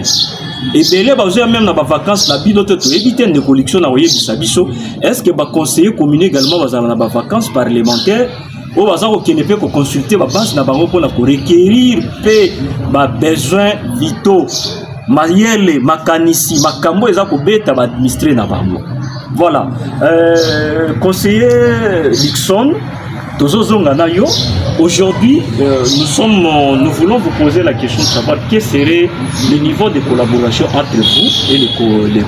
Et belé bazo même na vacances na bino to éviter de collection na oyebi sabiso. Est-ce que ba conseiller communaux également bazana na vacances parlementaires au bazar au Kénépé ko consulter ba base na bango pour na requérir pe ba besoins vitaux mayele makanisi makambo eza kobeta ba administrer na bango. Voilà. Conseiller Dixon Tozozonga Nayo, aujourd'hui nous voulons vous poser la question de savoir quel serait le niveau de collaboration entre vous et les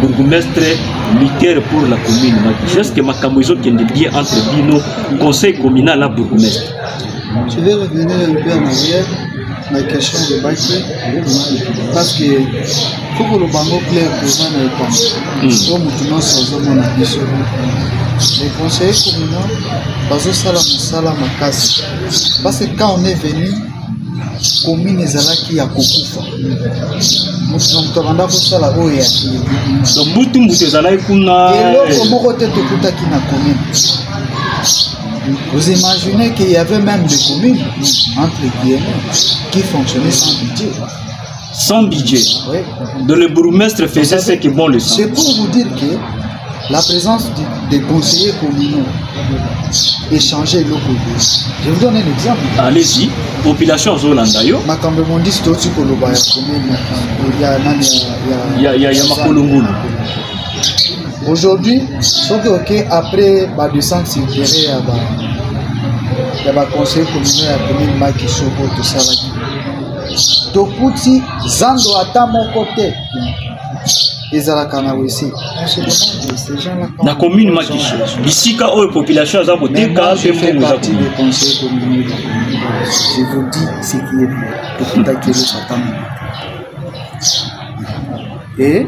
bourgmestres militaires pour la commune. Est-ce que Makamoizo qui est bien entre Bino, conseil communal à bourgmestre? Je vais revenir un peu en arrière la question de Baki parce que faut que le bango clair présent na état donc nous sommes en ambition les conseillers communaux bazo sala musala makasi parce que quand on est venu commune ezalaki ya kokufa mutu banda ko sala oya donc mutu ezalaki kuna eloko moko te tokutaki na commune. Vous imaginez qu'il y avait même des communes, entre guillemets, qui fonctionnaient sans budget. Sans budget. Oui. Donc le bourgmestre faisait ce que bon le sens. C'est pour vous dire que la présence des conseillers communaux échanger locaux. Je vous donne un exemple. Allez-y, population Zolandayo. Makambe Mondi c'est aussi que le bail commune. Il y a Makolongulu. Aujourd'hui, sauf que après de s'insérer il y a des conseils communaux à commune Maki Soko tout ça là. Tokuti Zando ata mon côté. Ezalaka aussi. La commune Maki Soko. Bisika o population za boteka fait partie des conseils communaux. Je vous dis ce qui est vrai. Tokuta kelo satan. Et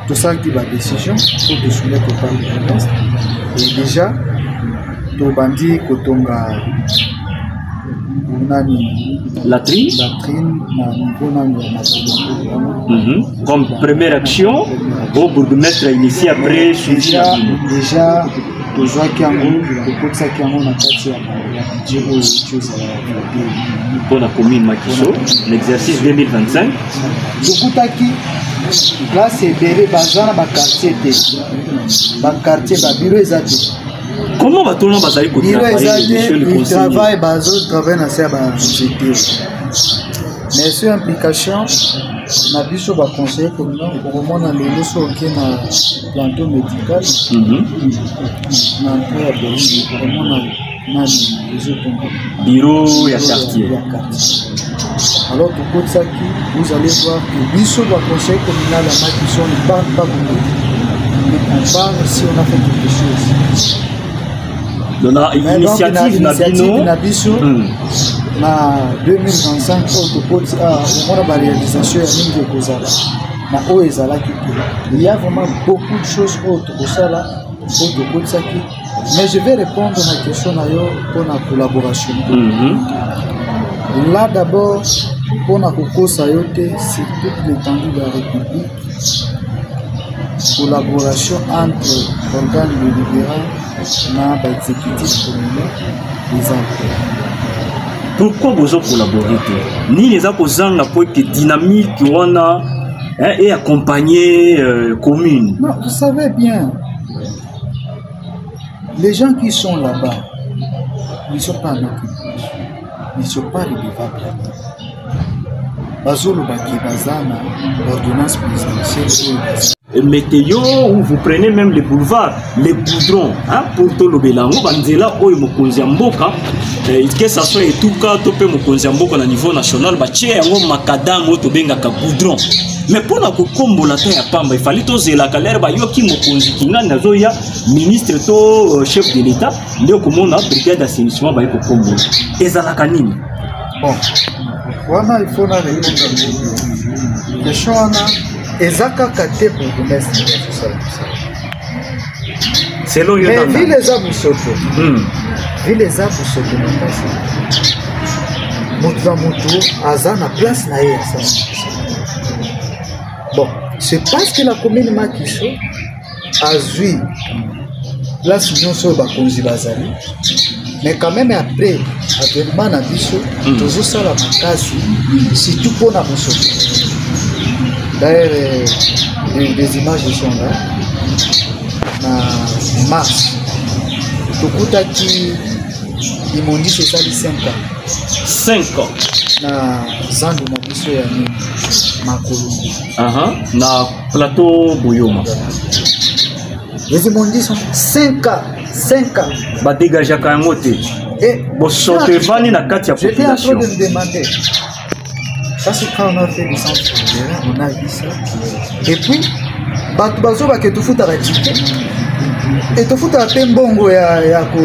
tout ça qui va décision pour de soumettre au Parlement. Et déjà, tout bandit kotonga latrine na niveau na comme première action au bourgmestre initié après déjà tozwaki yango tokotisaki yango na kati ya budget oyo tozala pour la commune Makiso l'exercice 2025 tokutaki place ebele baza na bakartier te bakartier babiro eza te. Comment va-t-on bazali ko travailler bazo travailler na sa ba budget mais sur implication na biso ba conseiller communal pour mona lelo so ke na planteau médical na pour abeli pour mona na bureau ya quartier. Alors pour ça qui vous allez voir que biso ba conseiller communal à Makiso ne parle pas beaucoup mais on parle si on a fait quelque chose. Donc initiative na biso na 2025 on a la réalisation ya mingi kozala na o ezalaki il y a vraiment beaucoup de choses autres au sala pour ça qui mais je vais répondre à la question pour la collaboration. Là d'abord pour la kokosa yote c'est toute l'étendue de la République, collaboration entre organes délibérants na l'exécutif communal des emplois. Pourquoi vous collaborez? Ni les opposants pour que dynamique wana et accompagner commune. Non, vous savez bien, les gens qui sont là-bas, ils ne sont pas en occupation, ils ne sont pas redevables. Bazolo Baki Bazana, l'ordonnance présidentielle. Météo, où vous prenez même les boulevards, les goudrons, hein, pour tout le Bélango, Banzela, où il Mokonziamboka, que ça soit tout cas, tout peut Mokonziamboka au niveau national, Bachia, un macadam, ou Tobenga, goudron. Mais pour la combo la terre à Pamba, il fallait toser la galère, Bayoki Mokonzi, Kingan, Zoya, ministre, chef de l'État, Léo Komona, brigade d'assainissement, Bayoko Kombo. Et Zalakanini. Bon, voilà, il faut la répondre. Les choses, ezaka kate bourgmestre selon yo mais ville eza busoto ville eza busoto makasi motu na motu aza na place na ye asala. Bon, c'est parce que la commune Makiso azwi place nyonso oyo bakonzi bazali mais quand même après avènement na biso tozosala makasi surtout mpona bosoto. D'ailleurs, des images sont là. En mars, Tokuta qui m'ont dit que ça 5 ans. 5 ans. Na Zando Mabiso ya Makolo. Na plateau Boyoma. Les immondices sont 5 ans. 5 ans. Bah dégager quand même côté. Et bon sortir vani na kati ya population. J'étais en train de me demander. Parce que quand on a fait des centres fédéraux, on a vu ça. Et puis, Batubazo va que tu fous ta réalité. Et tu fous ta pembongo ya ko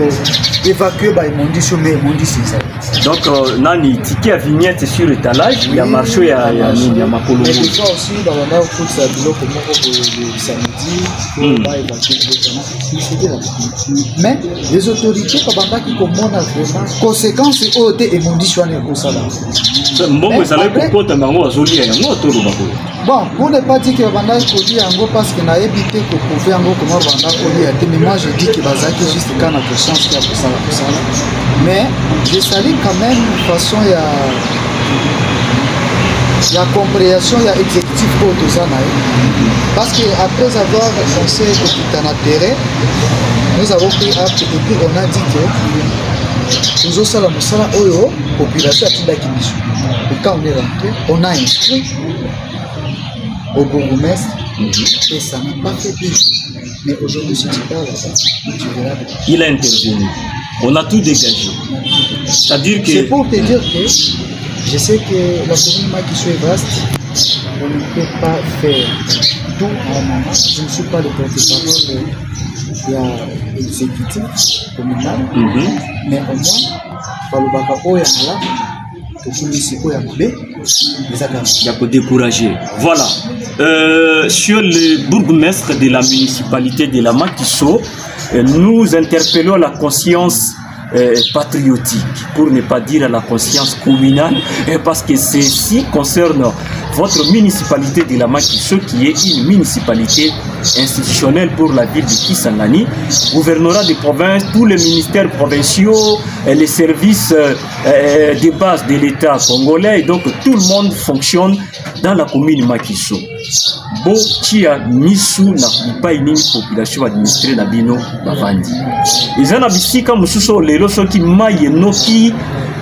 évacuer ba immondice mais immondice ça. Donc nani ticket à vignette sur l'étalage, il y a marché ya Makolo. Mais des fois aussi dans on a foutu ça biloko moko le samedi, va évacuer. Mais les autorités pas qui commandent vraiment conséquences au té immondice wana ko sala. Mbongo ça l'a pour kota mango azolia yango to lo bako. Bon, pour ne pas dire que banda ko dia yango parce que na évité que prouver yango comment banda ko dia, mais moi je dis que bazaki juste quand na conscience qu'il y a pour ça. Mais je salue quand même une façon il y a compréhension, il y a exécutif pour tout ça. Parce que après avoir pensé que dans terrain, nous avons pris acte et puis on a dit que nous avons la population à Tibaki. Et quand on est rentré, on a inscrit au bourgmestre et ça n'a pas fait plus. Mais aujourd'hui, si tu parles là-bas, il a intervenu. On a tout dégagé. C'est-à-dire que... C'est pour te dire que je sais que la commune qui est vaste, on ne peut pas faire tout en moment. Je ne suis pas le porte-parole de l'exécutif communal, mais au moins, par le Bakako et là, il y a pour décourager. Voilà. Sur le bourgmestre de la municipalité de la Makiso, nous interpellons la conscience patriotique, pour ne pas dire la conscience communale, parce que ceci concerne votre municipalité de la Makiso, qui est une municipalité institutionnelle pour la ville de Kisangani, gouvernorat de province, tous les ministères provinciaux, les services de base de l'État congolais, et donc tout le monde fonctionne dans la commune Makiso. Bo tia misu na kupa inini population administrée na bino bavandi. Izana bisika mususo lelo soki maye noki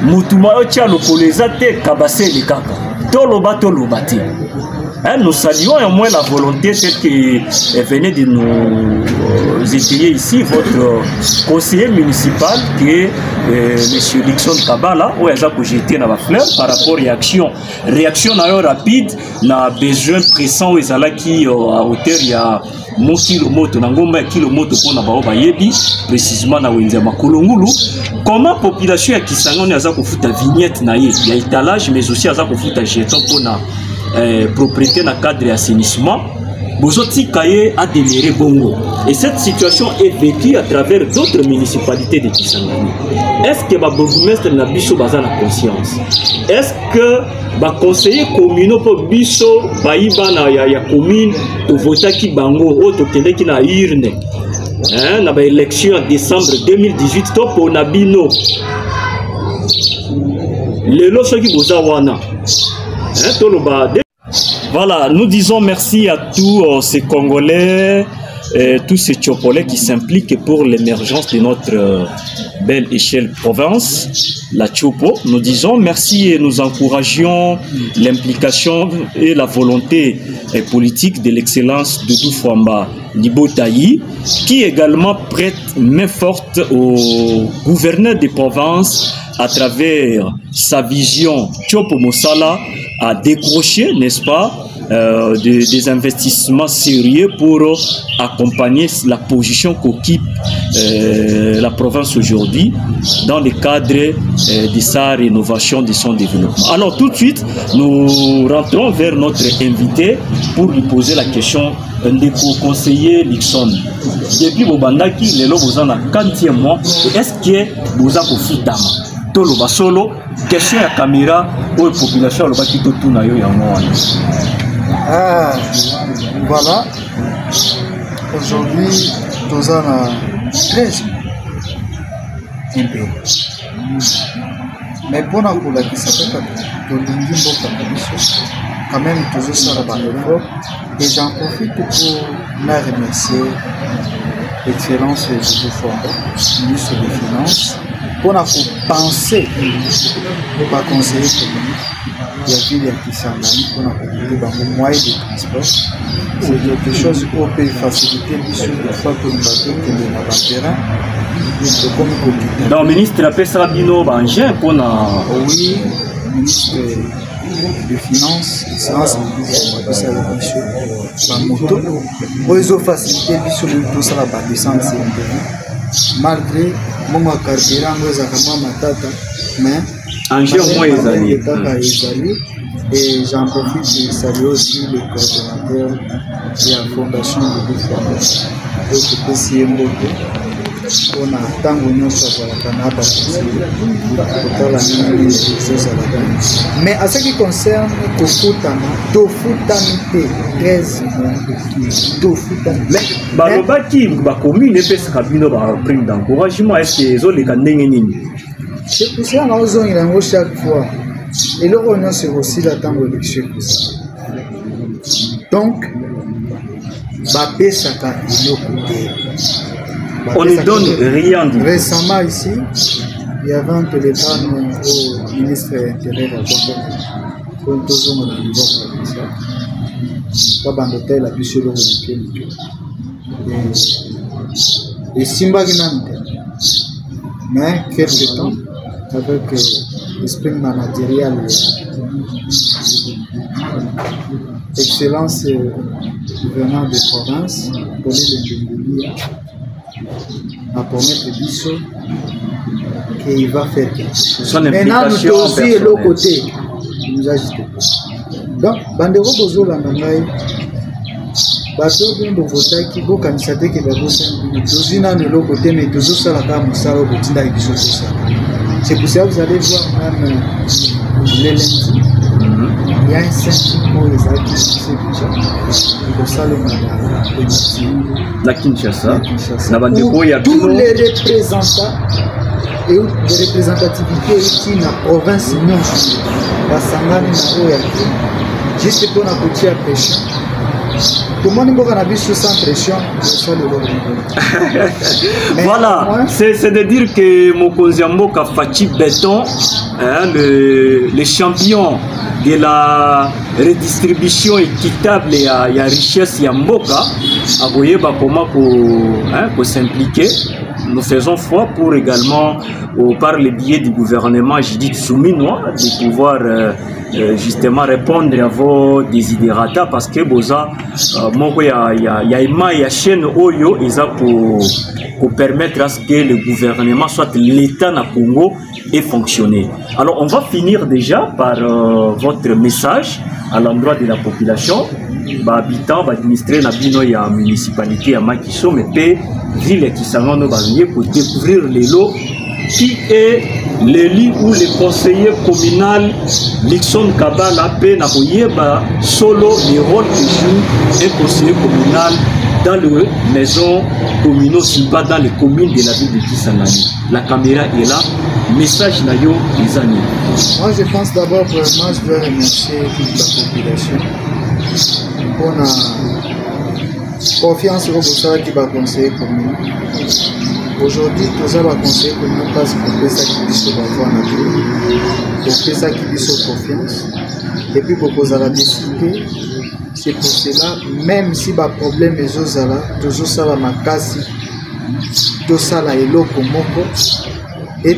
mutuma ocha lokoleza te kabase le kaka. Toloba te. Nous saluons au moins la volonté telle que venait de nous étayer ici votre conseiller municipal qui est M. Dixon Kabala, où il a projeté dans la fleur par rapport à réaction rapide, na besoin pressant où il a qui à hauteur il y a mon kilomoto, n'angomba kilomoto pour na bao bayebi précisément na wenza makolongulu. Comment population ya Kisangani aza kofuta vignette na ye, il y a étalage mais aussi aza kofuta jeton pour na propriété dans le cadre d'assainissement, Bozoti Kaye a déliré Bongo. Et cette situation est vécue à travers d'autres municipalités de Kisangani. Est-ce que le bourgmestre n'a pas la conscience? Est-ce que les conseillers communaux pour Bisso, Baïba, ya commune, pour voter qui Bango, autre qui na urne, na ba élection en décembre 2018, pour Nabino. Le loso qui bozawana. Voilà, nous disons merci à tous ces Congolais, tous ces Tchopolais qui s'impliquent pour l'émergence de notre belle échelle province, la Tchopo. Nous disons merci et nous encourageons l'implication et la volonté politique de l'excellence de Doudou Fwamba Libotayi, qui également prête main forte au gouverneur des provinces à travers sa vision Tchopo Mosala à décrocher, n'est-ce pas, des investissements sérieux pour accompagner la position qu'occupe la province aujourd'hui dans le cadre de sa rénovation, de son développement. Alors tout de suite, nous rentrons vers notre invité pour lui poser la question de conseiller Nixon. Depuis Bobandaki, le vous en a 40e mois, est-ce que vous avez fait Tolo basolo, question à caméra pour la population le baki to tuna yo yango wana. Ah, voilà. Aujourd'hui, nous avons 13 impayés. Mais pour nous, la qui s'appelle quand même, toujours ça là-bas. Et j'en profite pour remercier l'excellence de Fwamba, ministre des Finances, pour penser pas conseiller communique il y a ville ya Kisangani pour un moyen de transport c'est quelque chose qui peut faciliter biso de fois que nous bateau que nous avons terrain donc ministre a pesa bino bangin pour na oui ministre de finances essence ça la biso ba moto ozo faciliter biso de tout ça la descente malgré mon carburant nous avons matata mais engin moins ezali et j'en profite de saluer aussi le coordonnateur de la fondation de l'État donc c'est Mboto on a tant de choses à mais à ce qui concerne balobaki bacommune epesaka bino baprime d'encouragement est-ce que ezoleka ndenge nini c'est pour ça que chaque fois et le réunion c'est aussi la temps d'élection donc bapesaka on ne donne rien du tout. Récemment ici, il y avait un téléphone au ministre intérieur à et Simba mais quelque temps avec l'esprit managérial excellence gouverneur de province pour les à promettre biso qu'il va faire quelque chose. Maintenant nous aussi de l'autre côté nous agitons donc bandeko bozola ngai bato bindo votaki bokanisa te ke babosani tozina de l'autre côté mais tozosala kaka mosala okotinda biso tosala c'est pour ça que vous allez voir même les lundis il y a un certain mot exact la Kinshasa, tous les représentants et les représentativités ici dans la province basangani na oyaki juste pour la petite pression tout le monde peut sans pression voilà c'est de dire que Mokonzi Mboka Fachi Béton le champion de la redistribution équitable et à richesse ya Mboka a voyeba comment pour s'impliquer. Nous faisons foi pour également par le biais du gouvernement Judith Souminois de pouvoir justement répondre à vos desiderata parce que boza moko ya chaîne oyo eza pour permettre à ce que le gouvernement soit l'État na Congo et fonctionner. Alors on va finir déjà par votre message à l'endroit de la population, habitants, administrés na bino ya municipalité ya Makiso mais pe ville qui s'en va pour découvrir les lots qui est l'élu ou le conseiller communal Nixon Kabala pe na koyeba solo le rôle que joue un conseiller communal dans les maisons communaux, si pas dans les communes de la ville de Kisangani. La caméra est là, message nayo les amis. Moi je pense d'abord vraiment je veux remercier toute la population pour la confiance au Bossara qui va conseiller communal. Aujourd'hui, tout ça va conseiller communal parce que c'est ça qui dit va voir la vie, c'est ça qui dit confiance. Et puis pour poser la décider. C'est pour cela, même si le problème est toujours ça va makasi, tout ça là est loko moko. Et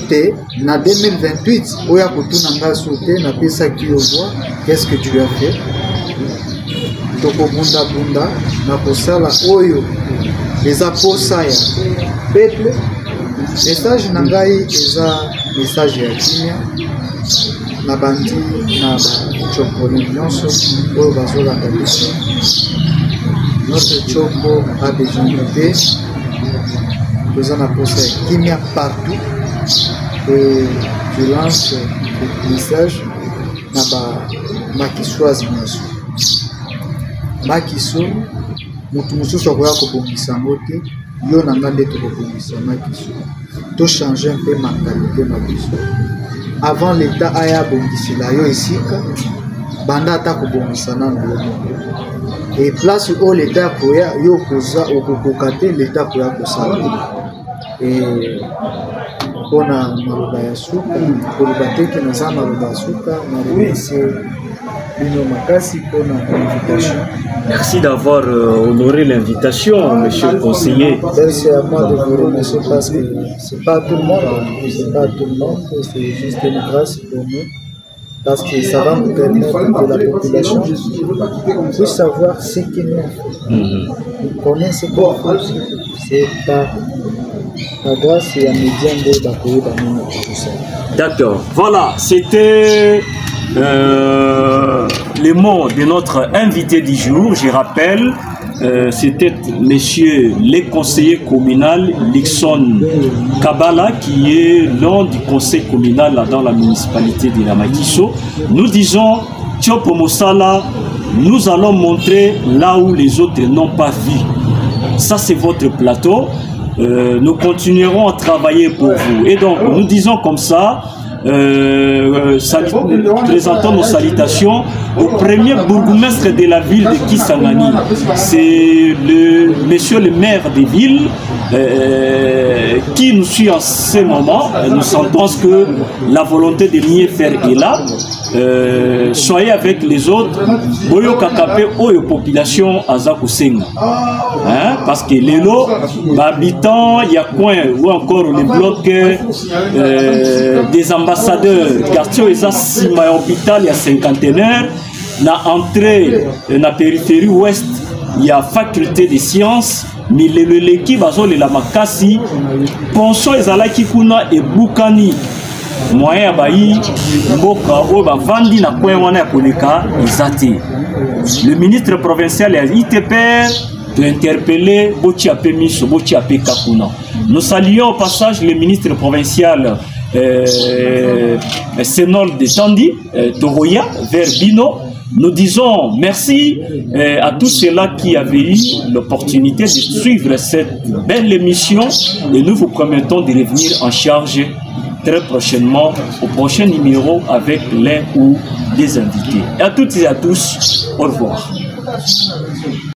en 2028, oya kutuna nga sauté na pesa qui voit qu'est-ce que tu as fait. Toko bunda bunda na posala oyo les aposa ya peuple. Message nangai eza message ya kimia. Na bandi na chokoli nyonso oyo bazolanda biso notre choko a besoin de paix toza na posa ya kimia partout et je lance le message na makisoise nyonso makiso mutu mosusu akoya kobongisa yango te yo na nga nde tokobongisa makiso tochange un peu mentalité na biso. Avant l'État aya bongisila yo esika banda ata kobongisa nano et place où l'État koya yo koza okokoka te l'État koya kosala et pona maruba ya suka koloba teke naza maruba ya suka na remercie bino makasi pona invitation. Merci d'avoir honoré l'invitation, monsieur le conseiller. C'est à moi de vous remercier parce que c'est pas tout le monde, c'est pas tout le monde, c'est juste une grâce pour nous. Parce que ça va nous permettre que la population puisse savoir ce que nous connaissons, ce qu'on fait. C'est pas grâce et à médias de Bakoye Banino. D'accord. Voilà, c'était les mots de notre invité du jour. Je rappelle, c'était monsieur le conseiller communal Lixon Kabala, qui est l'un du conseil communal là, dans la municipalité de Namakiso. Nous disons, Tchopo Mosala, nous allons montrer là où les autres n'ont pas vu. Ça, c'est votre plateau. Nous continuerons à travailler pour vous. Et donc, nous disons comme ça, présentons nos salutations au premier bourgmestre de la ville de Kisangani. C'est monsieur le maire des villes qui nous suit en ce moment. Nous sentons que la volonté de mieux faire est là. Soyez avec les autres. Boyo Kakape Oyo population Azakusenga. Parce que les lots, habitants, il y a coin ou encore les blocs des ambassadeurs. Quartier Ezasima hôpital, il y a cinquantenaire. Na entrée, na périphérie ouest, il y a faculté des sciences. Mais l'équipe Bazol et la Makasi, Ponso Ezalaki Kuna et Boukani. Moyen Bayi, Mboka, Oba Vandi na Kouewana Koleka, Izati. Le ministre provincial a ITPR de interpeller Botiapé Miso, Botiapé Kakuna. Nous saluons au passage le ministre provincial Sénol de Tandi, Toroya, vers Bino. Nous disons merci à tous ceux-là qui avaient eu l'opportunité de suivre cette belle émission et nous vous promettons de revenir en charge très prochainement au prochain numéro avec l'un ou des invités. Et à toutes et à tous, au revoir.